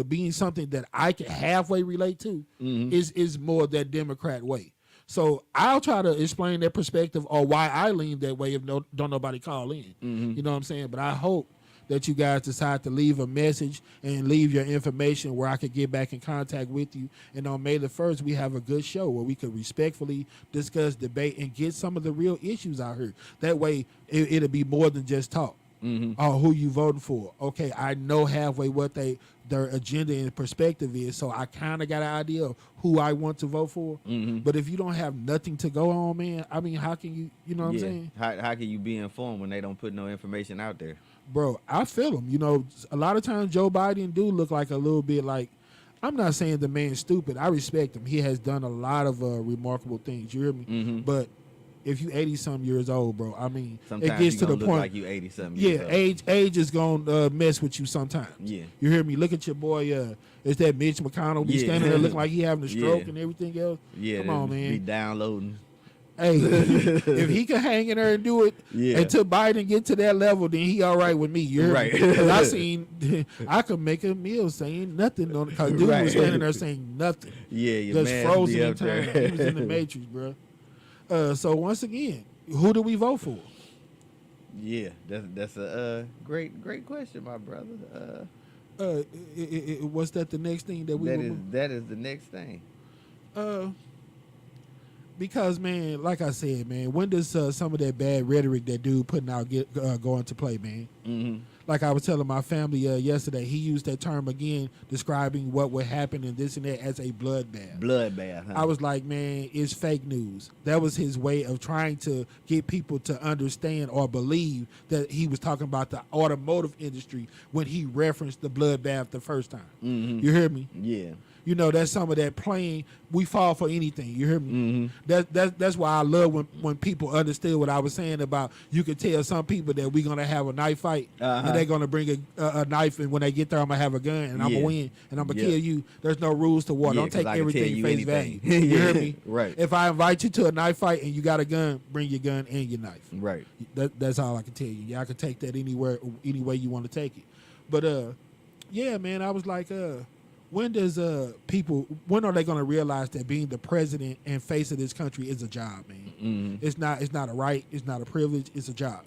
being something that I can halfway relate to, is more that Democrat way. So I'll try to explain that perspective or why I lean that way if don't nobody call in. You know what I'm saying? But I hope that you guys decide to leave a message and leave your information where I could get back in contact with you. And on May the 1st, we have a good show where we could respectfully discuss, debate, and get some of the real issues out here. That way, it'll be more than just talk. Oh, who you voting for? Okay, I know halfway what their agenda and perspective is, so I kind of got an idea of who I want to vote for. But if you don't have nothing to go on, man, I mean, how can you know what I'm saying? How can you be informed when they don't put no information out there? Bro, I feel them. You know, a lot of times Joe Biden do look like a little bit like, I'm not saying the man's stupid. I respect him. He has done a lot of remarkable things. You hear me? Mm-hmm. But if you 80-something years old, bro, I mean, Sometimes it gets you to gonna the look point. like you 80-something Yeah, years old. age is gonna mess with you sometimes. Yeah. You hear me? Look at your boy. It's that Mitch McConnell be Yeah. standing there looking like he having a stroke Yeah. and everything else. Yeah, Come on, be man. downloading. Hey, if he can hang in there and do it Yeah. until Biden get to that level, then he all right with me. You hear Right. me? 'Cause I seen, I could make a meal saying nothing on because dude Right. was standing there saying nothing. Yeah, your Just man frozen be in up there. time. He was in the Matrix, bro. So once again, who do we vote for? Yeah, that's a great question, my brother. Was that the next thing that we? That is the next thing. Because man, like I said, man, when does some of that bad rhetoric that dude putting out go into play, man? Mm-hmm. Like I was telling my family yesterday, he used that term again, describing what would happen and this and that as a bloodbath. Bloodbath. Huh? I was like, man, it's fake news. That was his way of trying to get people to understand or believe that he was talking about the automotive industry when he referenced the bloodbath the first time. Mm-hmm. You hear me? Yeah. You know, that's some of that playing. We fall for anything. You hear me? Mm-hmm. That's why I love when people understood what I was saying about you can tell some people that we're gonna have a knife fight and they're gonna bring a knife, and when they get there I'm gonna have a gun and I'm gonna win and I'm gonna kill you. There's no rules to war. Yeah, Don't take 'cause I can everything tell you face anything. value. You hear me? Right. If I invite you to a knife fight and you got a gun, bring your gun and your knife. Right. That's all I can tell you. Y'all can take that anywhere, any way you want to take it. But yeah, man, I was like, when does when are they going to realize that being the president and face of this country is a job, man? Mm-hmm. It's not a right, it's not a privilege, it's a job.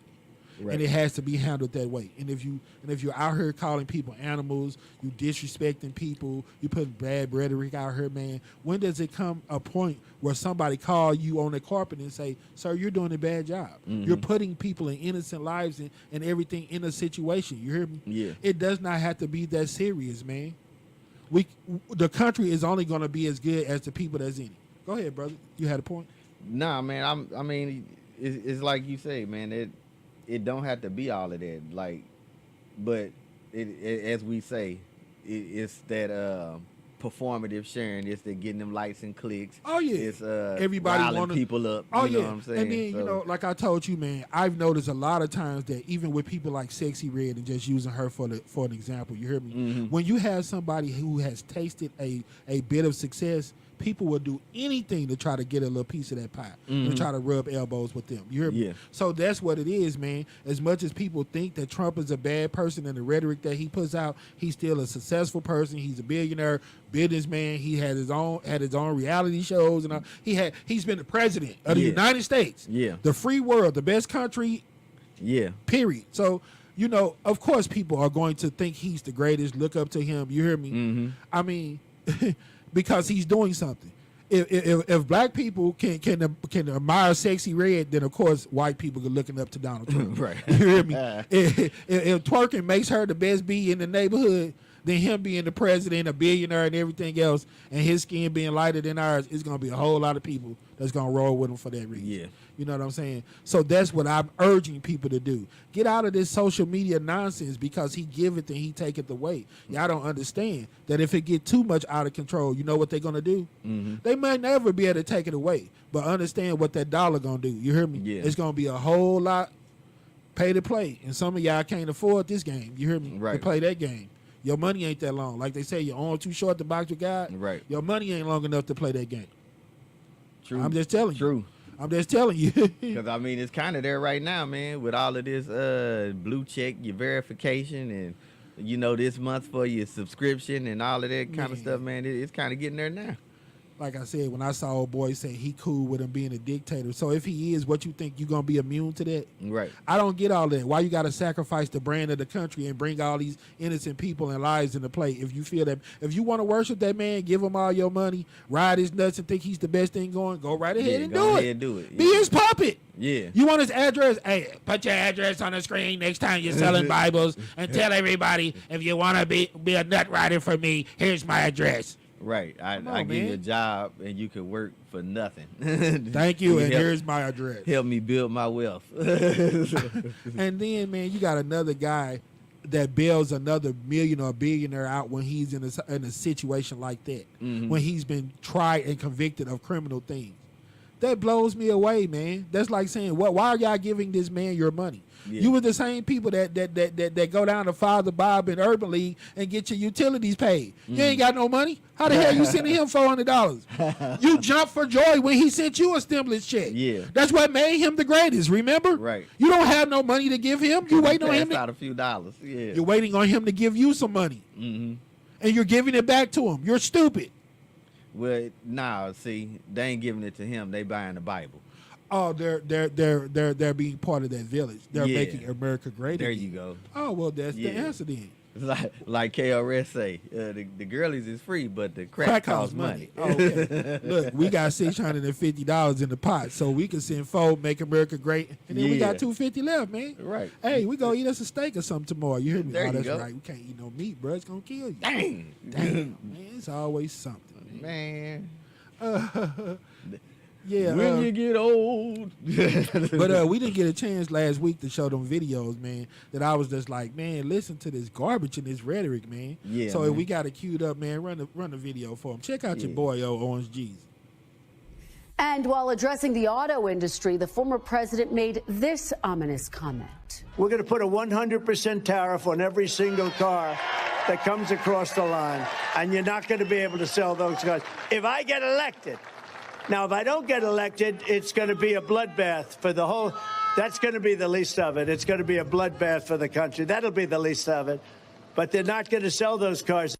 Right. And it has to be handled that way. And if you're out here calling people animals, you disrespecting people, you putting bad rhetoric out here, man, when does it come a point where somebody call you on the carpet and say, sir, you're doing a bad job. Mm-hmm. You're putting people in innocent lives and everything in a situation. You hear me? Yeah. It does not have to be that serious, man. The country is only going to be as good as the people that's in it. Go ahead, brother. You had a point? Nah, man. I mean, it's like you say, man. It don't have to be all of that. Like, but it as we say, it's that performative sharing. It's that getting them likes and clicks. Oh yeah. It's everybody riling people up. Oh you know yeah. what I'm saying? And then you know, like I told you, man, I've noticed a lot of times that even with people like Sexy Red, and just using her for an example, you hear me? Mm-hmm. When you have somebody who has tasted a bit of success, people will do anything to try to get a little piece of that pie, to try to rub elbows with them. You hear me? Yeah. So that's what it is, man. As much as people think that Trump is a bad person and the rhetoric that he puts out, he's still a successful person. He's a billionaire, businessman. He had his own reality shows, and all. He's been the president of the United States. Yeah. The free world, the best country. Yeah. Period. So, you know, of course, people are going to think he's the greatest. Look up to him. You hear me? Mm-hmm. I mean. Because he's doing something. If black people can admire Sexy Red, then of course white people are looking up to Donald Trump. Right. You hear me? if twerking makes her the best bee in the neighborhood, then him being the president, a billionaire, and everything else, and his skin being lighter than ours, it's gonna be a whole lot of people that's gonna roll with him for that reason. Yeah. You know what I'm saying? So that's what I'm urging people to do. Get out of this social media nonsense, because he giveth and he taketh away. Y'all don't understand that if it get too much out of control, you know what they're gonna do? Mm-hmm. They might never be able to take it away, but understand what that dollar gonna do. You hear me? Yeah. It's gonna be a whole lot pay to play, and some of y'all can't afford this game. You hear me? To Right. play that game. Your money ain't that long. Like they say, your arm too short to box with God. Right. Your money ain't long enough to play that game. True. I'm just telling you. True. I'm just telling you. Because, I mean, it's kind of there right now, man, with all of this blue check, your verification, and, you know, this month for your subscription and all of that kind of stuff, man. It's kind of getting there now. Like I said, when I saw old boy say he cool with him being a dictator. So if he is, what you think, you going to be immune to that? Right. I don't get all that. Why you got to sacrifice the brand of the country and bring all these innocent people and lives into play? If you feel that, if you want to worship that man, give him all your money, ride his nuts and think he's the best thing going, go right ahead and go do ahead it. and do it. Be Yeah. his puppet. Yeah. You want his address? Hey, put your address on the screen next time you're selling Bibles, and tell everybody, if you want to be a nut rider for me, here's my address. Right. I on, give you a man. job and you can work for nothing. Thank you, and help, here's my address. help me build my wealth. And then, man, you got another guy that bails another millionaire or billionaire out when he's in a situation like that, when he's been tried and convicted of criminal things. That blows me away, man. That's like saying, why are y'all giving this man your money? Yeah. You were the same people that go down to Father Bob in Urban League and get your utilities paid. You ain't got no money. How the hell you sending him $400? You jumped for joy when he sent you a stimulus check. Yeah, that's what made him the greatest. Remember? Right. You don't have no money to give him. You waiting on him out a few dollars. Yeah. You're waiting on him to give you some money, and you're giving it back to him. You're stupid. Well, nah, see, they ain't giving it to him. They buying the Bible. Oh, they're being part of that village. They're making America great There again. you go. Oh, well, that's the answer then. Like KRS say, the girlies is free, but the crack costs money. Oh, okay. Look, we got $650 in the pot, so we can send four, make America great, and then we got $250 left, man. Right. Hey, we gonna eat us a steak or something tomorrow. You hear me? There you that's go. right. We can't eat no meat, bro. It's gonna kill you. Dang, man. It's always something, man. Yeah. When you get old. But we didn't get a chance last week to show them videos, man, that I was just like, man, listen to this garbage and this rhetoric, man. Yeah. So if we got it queued up, man, run the video for them. Check out your boy, Orange G's. And while addressing the auto industry, the former president made this ominous comment. We're going to put a 100% tariff on every single car that comes across the line, and you're not going to be able to sell those cars if I get elected. Now, if I don't get elected, it's going to be a bloodbath for the whole. That's going to be the least of it. It's going to be a bloodbath for the country. That'll be the least of it. But they're not going to sell those cars.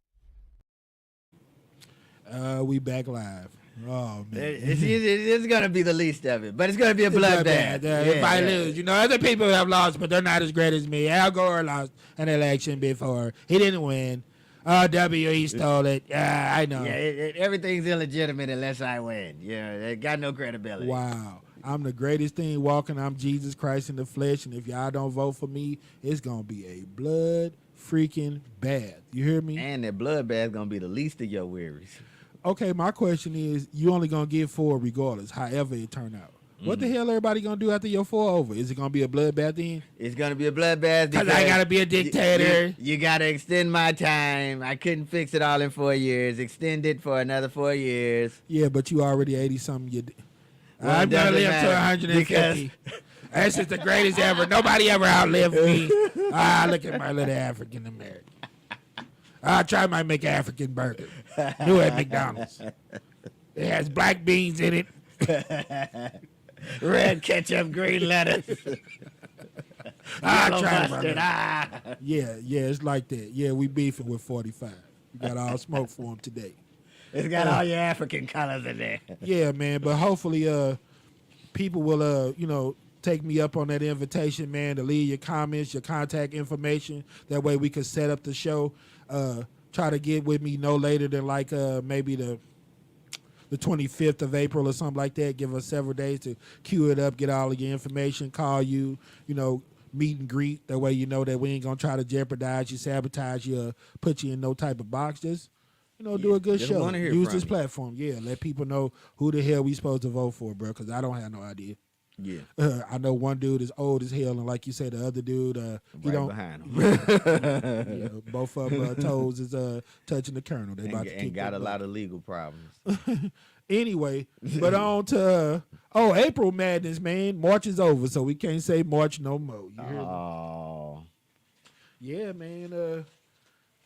We back live. Oh, man. It's going to be the least of it, but it's going to be a bloodbath. If I lose, other people have lost, but they're not as great as me. Al Gore lost an election before. He didn't win. He stole it. Yeah, I know. Yeah, everything's illegitimate unless I win. Yeah, it got no credibility. Wow. I'm the greatest thing walking. I'm Jesus Christ in the flesh. And if y'all don't vote for me, it's going to be a blood freaking bath. You hear me? And that bloodbath going to be the least of your worries. Okay, my question is, you only going to get 4 regardless, however it turn out. What the hell everybody going to do after your 4 over? Is it going to be a bloodbath then? It's going to be a bloodbath because I got to be a dictator. You got to extend my time. I couldn't fix it all in 4 years. Extend it for another 4 years. Yeah, but you already 80-something. I'm going to live to 150. That's just the greatest ever. Nobody ever outlived me. Look at my little African American. I'll try my McAfrican burger. New at McDonald's. It has black beans in it. Red ketchup, green lettuce. I'll try mustard. Yeah, it's like that. Yeah, we beefing with 45. We got all smoke for them today. It's got all your African colors in there. Yeah, man, but hopefully people will, take me up on that invitation, man, to leave your comments, your contact information. That way we can set up the show. Try to get with me no later than like maybe the 25th of April or something like that. Give us several days to queue it up, get all of your information, call you, meet and greet. That way you know that we ain't going to try to jeopardize you, sabotage you, put you in no type of box. Just, do a good show. Use this platform. Yeah, let people know who the hell we supposed to vote for, bro, because I don't have no idea. Yeah. I know one dude is old as hell, and like you said, the other dude, he don't. Behind him. Yeah, both of them toes is touching the kernel. They about to kick got a lot of legal problems. Anyway, but on to April Madness, man. March is over, so we can't say March no more. You hear me? Yeah, man.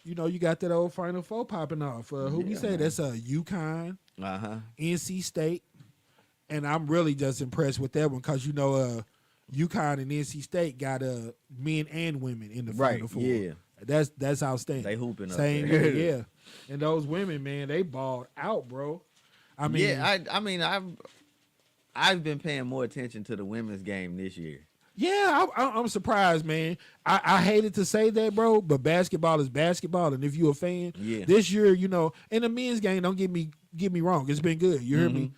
You got that old Final Four popping off. Who we say? That's UConn, NC State. And I'm really just impressed with that one because, UConn and NC State got men and women in the Final Four. Yeah. That's outstanding. They hooping up there. Yeah. And those women, man, they balled out, bro. I mean, I've been paying more attention to the women's game this year. Yeah, I'm surprised, man. I hated to say that, bro, but basketball is basketball, and if you're a fan, this year, and the men's game, don't get me wrong, it's been good. You hear me?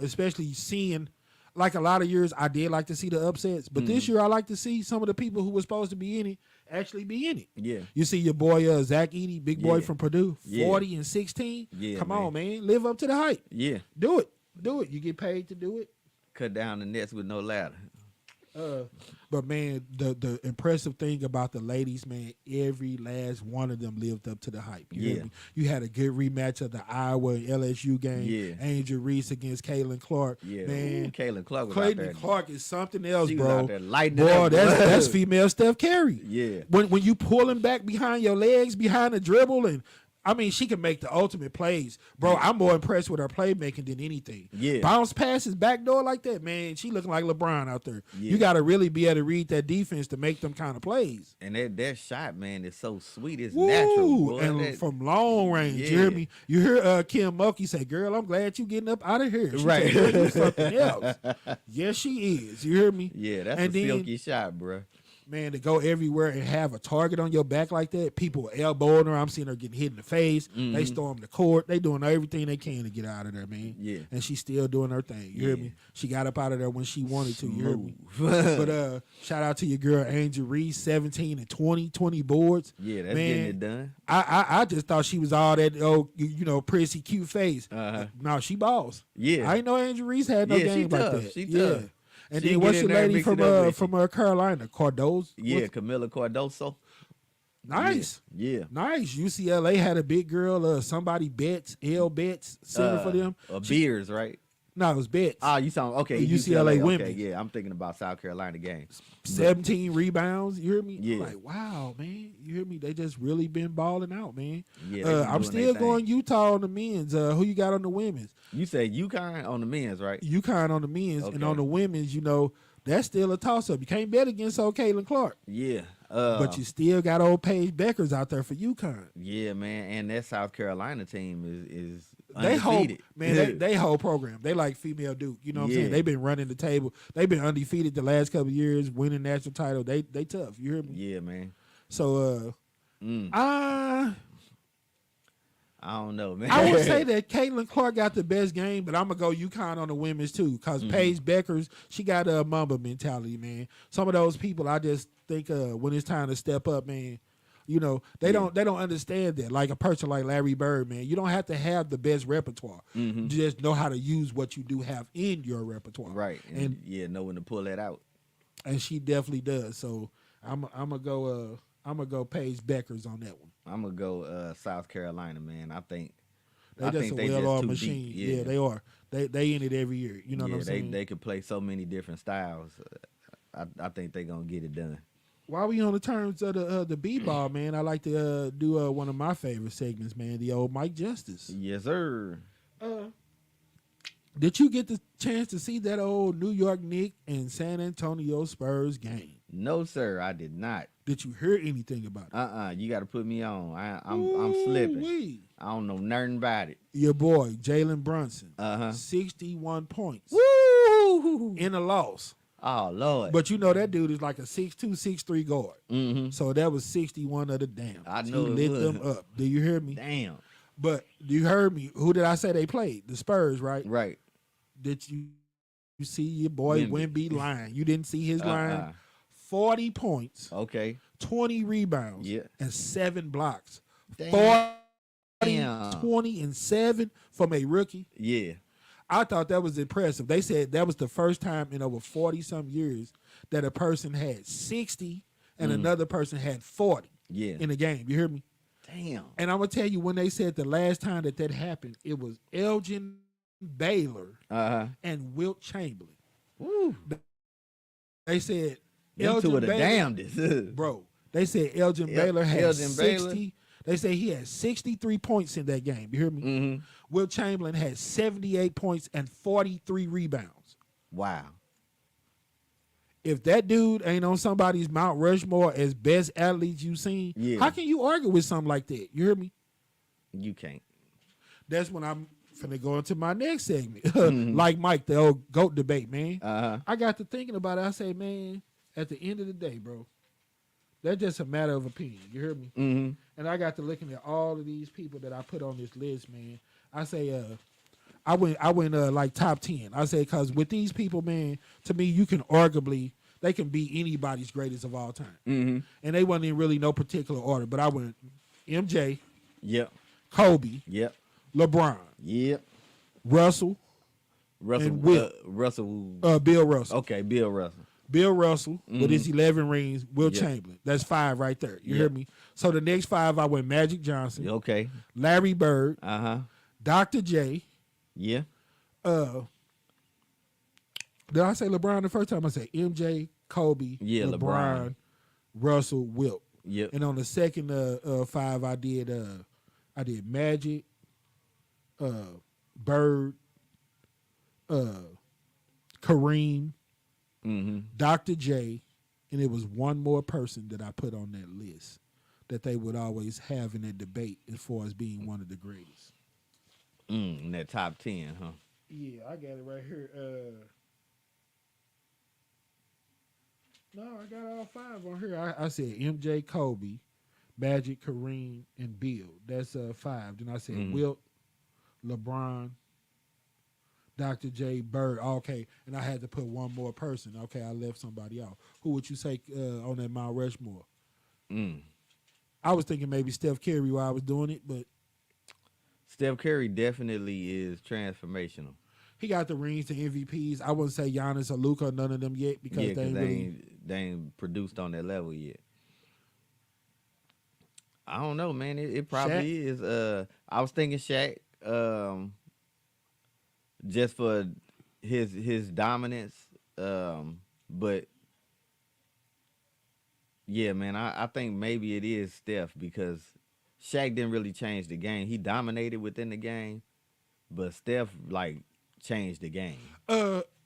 Especially seeing, like a lot of years, I did like to see the upsets, but this year I like to see some of the people who were supposed to be in it actually be in it. Yeah. You see your boy Zach Edey, big boy from Purdue, 40 and 16. Yeah, come on, man, live up to the hype. Yeah, do it. You get paid to do it. Cut down the nets with no ladder. But man, the impressive thing about the ladies, man, every last one of them lived up to the hype. You hear me? You had a good rematch of the Iowa and LSU game. Yeah. Angel Reese against Caitlin Clark. Yeah, Man. Caitlin Clark was out Caitlin there. Clark is something else, She was bro. out there lighting it Boy, up. that's female Steph Curry. Yeah. When you pulling back behind your legs, behind the dribble, and I mean, she can make the ultimate plays. Bro, I'm more impressed with her playmaking than anything. Yeah. Bounce passes, backdoor like that, man. She looking like LeBron out there. Yeah. You got to really be able to read that defense to make them kind of plays. And that shot, man, is so sweet. It's Woo! natural. Boy. And That- from long range, you Yeah. hear me? You hear Kim Mulkey say, "Girl, I'm glad you getting up out of here." She Right. said, "Girl, you something else." Yes, she is. You hear me? Yeah, that's And a then, silky shot, bro. man, to go everywhere and have a target on your back like that, people elbowing her. I'm seeing her getting hit in the face. They storm the court. They doing everything they can to get out of there, man. Yeah. And she's still doing her thing. You hear me? She got up out of there when she wanted to. You hear me? Smooth. But shout out to your girl Angel Reese, 17 and 20 boards. Yeah, that's man, getting it done. I just thought she was all that prissy cute face. No, she balls. Yeah. I didn't know Angel Reese had no Yeah, she game like tough. that. She yeah. tough. And She then get what's in the there and lady mix it up with from Carolina? Cardozo? Yeah, Camila Cardoso. Nice. Yeah. Nice. UCLA had a big girl, somebody Betts, L Betts, center for them. Beers, right? No, it was Betts. Oh, you sound okay. UCLA Okay, women. yeah, I'm thinking about South Carolina games. 17 rebounds. You hear me? Yeah. I'm like, wow, man. You hear me? They just really been balling out, man. Yeah, they been I'm doing still their going thing. Utah on the men's. Who you got on the women's? You said UConn on the men's, right? UConn on the men's, and Okay. on the women's, that's still a toss-up. You can't bet against old Caitlin Clark. Yeah. But you still got old Paige Beckers out there for UConn. Yeah, man, and that South Carolina team is They whole undefeated. man, they whole program. They like female Duke. You know what I'm saying? Yeah. They've been running the table. They've been undefeated the last couple of years, winning national title. They tough. You hear me? Yeah, man. So I don't know, man. I would say that Caitlin Clark got the best game, but I'm gonna go UConn on the women's too, because Paige Beckers, she got a Mamba mentality, man. Some of those people, I just think when it's time to step up, man. They don't understand that. Like a person like Larry Bird, man, you don't have to have the best repertoire. You just know how to use what you do have in your repertoire. Right. And yeah, know when to pull that out. And she definitely does. So I'm gonna go Paige Beckers on that one. I'm gonna go South Carolina, man. I think They just a they well-oiled too machine. deep. Yeah, they are. They in it every year. You know what I'm saying? They could play so many different styles. I think they're gonna get it done. While we on the terms of the b-ball, man, I like to do one of my favorite segments, man, the old Mike Justice. Yes, sir. Did you get the chance to see that old New York Knicks and San Antonio Spurs game? No, sir, I did not. Did you hear anything about it? You got to put me on. I'm slipping. Ooh-wee. I don't know nothing about it. Your boy Jalen Brunson, 61 points in a loss. Oh Lord! But that dude is like a 6'2", 6'3" guard. So that was 61 of the damn. I know he it lit was. them up. Do you hear me? Damn. But you heard me. Who did I say they played? The Spurs, right? Right. Did you see your boy Wemby line? You didn't see his line? 40 points. Okay. 20 rebounds. Yeah. And 7 blocks. Damn. 40, 20, and 7 from a rookie. Yeah. I thought that was impressive. They said that was the first time in over 40-some years that a person had 60 and another person had 40 in a game. You hear me? Damn. And I'm going to tell you, when they said the last time that happened, it was Elgin Baylor and Wilt Chamberlain. Woo. They said Them two Elgin of the Baylor, damnedest. bro. They said Elgin Baylor had Elgin 60. Baylor. They say he had 63 points in that game. You hear me? Wilt Chamberlain had 78 points and 43 rebounds. Wow. If that dude ain't on somebody's Mount Rushmore as best athletes you've seen, how can you argue with something like that? You hear me? You can't. That's when I'm finna go into my next segment. Like Mike, the old GOAT debate, man. I got to thinking about it. I say, man, at the end of the day, bro, that's just a matter of opinion. You hear me? And I got to looking at all of these people that I put on this list, man. I say, I went like top 10. I say, because with these people, man, to me, you can arguably, they can be anybody's greatest of all time. And they wasn't in really no particular order, but I went MJ, Yep. Kobe, Yep. LeBron, Yep. Russell, Russell. and Wilt. Russell. Bill Russell. Okay, Bill Russell. Bill Russell with his 11 rings, Will Yeah. Chamberlain. That's 5 right there. You Yeah. hear me? So the next 5, I went Magic Johnson, Okay. Larry Bird, Dr. J. Yeah. Did I say LeBron the first time? I said MJ, Kobe, Yeah, LeBron. Russell, Wilt. Yep. And on the second 5, I did Magic, Bird, Kareem, Dr. J, and it was one more person that I put on that list that they would always have in that debate as far as being one of the greatest. In that top 10, huh? Yeah, I got it right here. No, I got all 5 on here. I said MJ, Kobe, Magic, Kareem, and Bill. That's 5. Then I said Wilt, LeBron, Dr. J, Bird. Okay, and I had to put one more person. Okay, I left somebody out. Who would you say on that Mount Rushmore? I was thinking maybe Steph Curry while I was doing it, but Steph Curry definitely is transformational. he got the rings, the MVPs. I wouldn't say Giannis or Luka, none of them yet because Yeah, they ain't really. they ain't produced on that level yet. I don't know, man. It probably is. I was thinking Shaq, just for his dominance. But yeah, man, I think maybe it is Steph because Shaq didn't really change the game. He dominated within the game, but Steph like changed the game.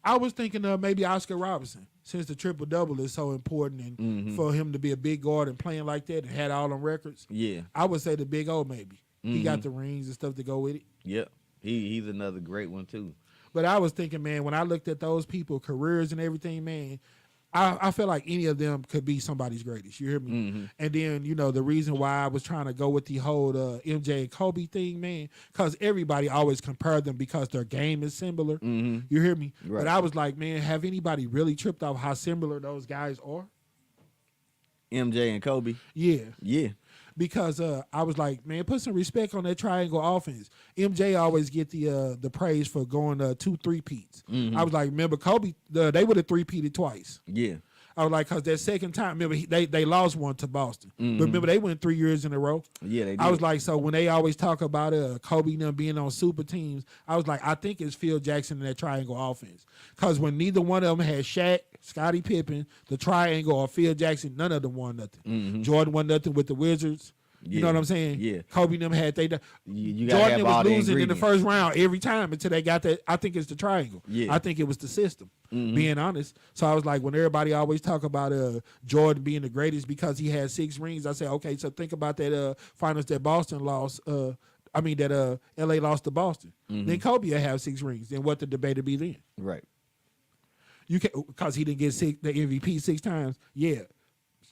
I was thinking of maybe Oscar Robertson, since the triple double is so important, and for him to be a big guard and playing like that and had all them records. Yeah, I would say the Big O maybe. He got the rings and stuff to go with it. Yep, he's another great one too. But I was thinking, man, when I looked at those people, careers and everything, man, I feel like any of them could be somebody's greatest. You hear me? And then, the reason why I was trying to go with the whole MJ and Kobe thing, man, because everybody always compared them because their game is similar. You hear me? Right. But I was like, man, have anybody really tripped off how similar those guys are? MJ and Kobe. Yeah. Yeah. Because I was like, man, put some respect on that triangle offense. MJ always get the praise for going 2 3-peats. I was like, remember Kobe, they would have 3-peated twice. Yeah. I was like, because that second time, remember, they lost one to Boston. But remember, they went 3 years in a row. Yeah, they did. I was like, so when they always talk about Kobe and them being on super teams, I was like, I think it's Phil Jackson in that triangle offense. Because when neither one of them had Shaq, Scottie Pippen, the triangle, or Phil Jackson, none of them won nothing. Jordan won nothing with the Wizards. You know what I'm saying? Yeah. Kobe and them had you Jordan was losing in the ingredients. first round every time until they got that. I think it's the triangle. Yeah. I think it was the system, being honest. So I was like, when everybody always talk about Jordan being the greatest because he had 6 rings, I said, okay, so think about that finals that Boston lost. That LA lost to Boston. Then Kobe will have 6 rings. Then what the debate would be then? Right. You can because he didn't get the MVP 6 times. Yeah.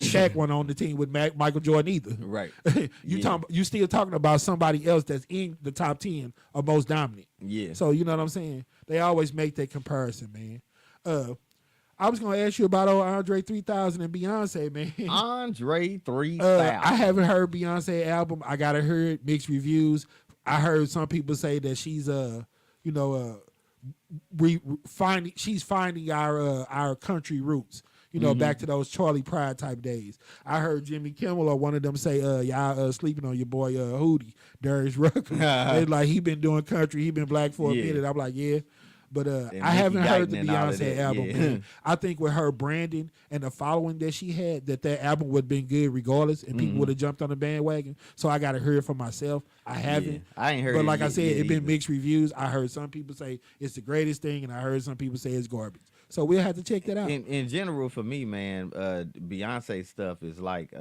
Shaq went on the team with Michael Jordan either. Right. You still talking about somebody else that's in the top 10 or most dominant. Yeah. So you know what I'm saying? They always make that comparison, man. I was gonna ask you about old Andre 3000 and Beyonce, man. Andre 3000. I haven't heard Beyonce album. I gotta hear it. Mixed reviews. I heard some people say that she's finding our country roots. Back to those Charlie Pride type days. I heard Jimmy Kimmel or one of them say, y'all sleeping on your boy Hootie, Darius Rucker. They like, he been doing country, he been black for a minute. I'm like, yeah. But I haven't heard the Beyonce album, man. I think with her branding and the following that she had, that album would have been good regardless, and people would have jumped on the bandwagon. So I got to hear it for myself. I haven't. Yeah. I ain't heard but it like I yet said, it been either. mixed reviews. I heard some people say it's the greatest thing, and I heard some people say it's garbage. So we'll have to check that out. In general, for me, man, Beyonce stuff is like,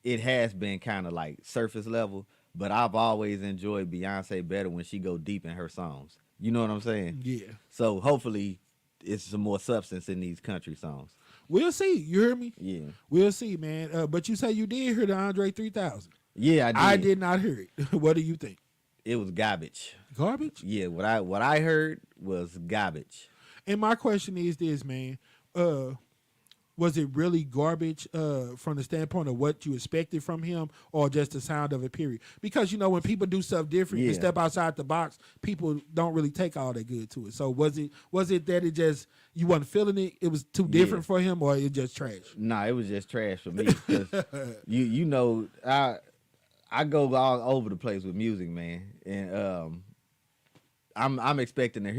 it has been kind of like surface level, but I've always enjoyed Beyonce better when she go deep in her songs. You know what I'm saying? Yeah. So hopefully it's some more substance in these country songs. We'll see. You hear me? Yeah. We'll see, man. But you say you did hear the Andre 3000. Yeah, I did. I did not hear it. What do you think? It was garbage. Garbage? Yeah, what I heard was garbage. And my question is this, man. Was it really garbage from the standpoint of what you expected from him, or just the sound of it, period? Because, you know, when people do stuff different and step outside the box, people don't really take all that good to it. So was it that it just, you wasn't feeling it, it was too different for him, or it just trash? Nah, it was just trash for me. 'Cause you know, I go all over the place with music, man. And I'm expecting to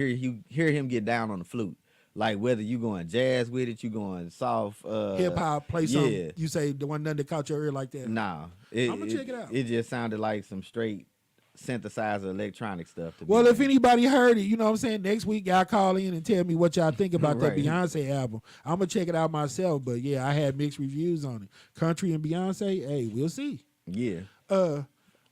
hear him get down on the flute. Like whether you going jazz with it, you going soft hip hop, play something. You say the one nothing that caught your ear like that. Nah, I'm gonna check it out. It just sounded like some straight synthesizer electronic stuff. Well, if anybody heard it, you know what I'm saying, next week y'all call in and tell me what y'all think about that Beyonce album. I'm gonna check it out myself. But yeah, I had mixed reviews on it. Country and Beyonce, hey, we'll see. Yeah.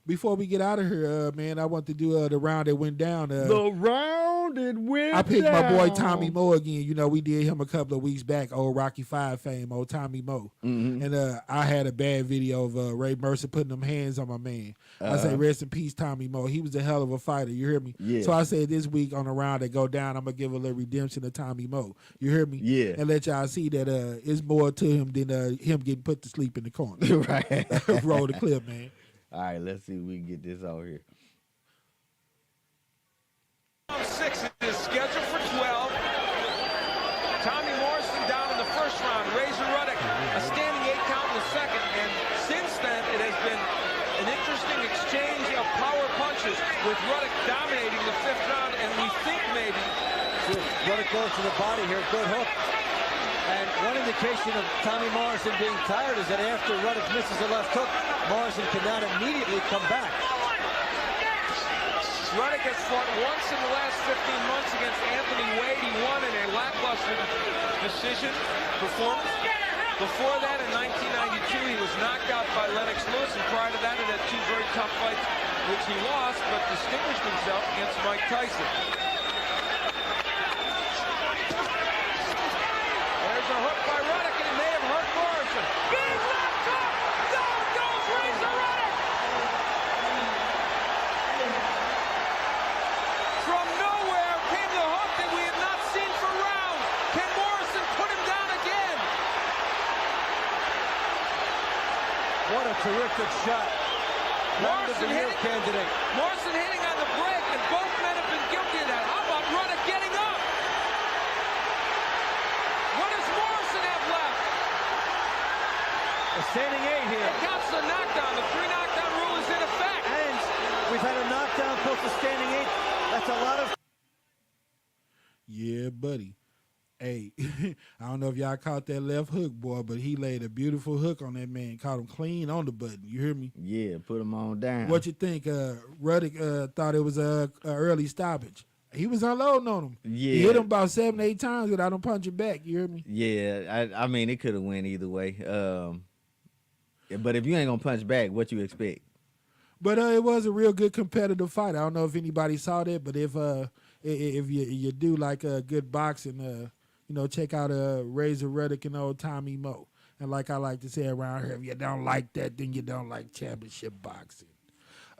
Before we get out of here, man, I want to do the round that went down. The round that went down. I picked my boy Tommy Moe again. You know, we did him a couple of weeks back, old Rocky V fame, old Tommy Moe. And I had a bad video of Ray Mercer putting them hands on my man. I say, rest in peace, Tommy Moe. He was a hell of a fighter. You hear me? Yeah. So I said this week on the round that go down, I'm going to give a little redemption to Tommy Moe. You hear me? Yeah. And let y'all see that it's more to him than him getting put to sleep in the corner. Right. Roll the clip, man. All right, let's see if we can get this out here. Round 6 is scheduled for 12. Tommy Morrison down in the first round. Razor Ruddock, a standing 8 count in the second. And since then, it has been an interesting exchange of power punches with Ruddock dominating the 5th round. And we think maybe Ruddock goes to the body here. Good hook. And one indication of Tommy Morrison being tired is that after Ruddock misses a left hook, Morrison cannot immediately come back. Ruddock has fought once in the last 15 months against Anthony Wade. He won in a lackluster decision performance. Before that, in 1992, he was knocked out by Lennox Lewis, and prior to that, he had 2 very tough fights, which he lost, but distinguished himself against Mike Tyson. There's a hook by Ruddock, and it may have hurt Morrison. Big left hook! Down goes Razor Ruddock! From nowhere came the hook that we have not seen for rounds. Can Morrison put him down again? What a terrific shot. Morrison hitting on the break, and both men have been guilty of that. How about Ruddock getting up? What does Morrison have left? A standing 8 here. It counts the knockdown. The 3 knockdown rule is in effect. And we've had a knockdown plus a standing 8. That's a lot of... Yeah, buddy. Hey, I don't know if y'all caught that left hook, boy, but he laid a beautiful hook on that man. Caught him clean on the button. You hear me? Yeah, put him on down. What you think? Ruddock thought it was a early stoppage. He was unloading on him. Yeah. He hit him about 7-8 times without him punching back. You hear me? Yeah, I mean, it could have went either way. But if you ain't going to punch back, what you expect? But it was a real good competitive fight. I don't know if anybody saw that, but if you do like good boxing, you know, check out Razor Ruddock and old Tommy Moe. And like I like to say around here, if you don't like that, then you don't like championship boxing.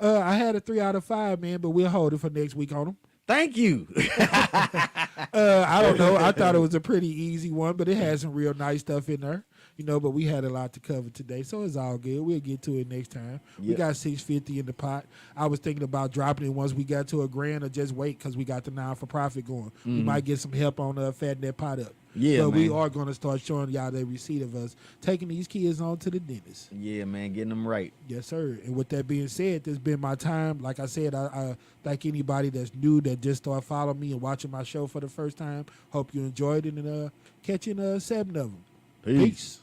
I had a 3 out of 5, man, but we'll hold it for next week on them. Thank you. I don't know. I thought it was a pretty easy one, but it had some real nice stuff in there. You know, but we had a lot to cover today, so it's all good. We'll get to it next time. We got $650 in the pot. I was thinking about dropping it once we got to $1,000 or just wait because we got the non-for-profit going. We might get some help on fattening that pot up. Yeah, but man. we are going to start showing y'all the receipt of us taking these kids on to the dentist. Yeah, man, getting them right. Yes, sir. And with that being said, this has been my time. Like I said, I thank anybody that's new that just started following me and watching my show for the first time. Hope you enjoyed it, and catching 7 of them. Peace.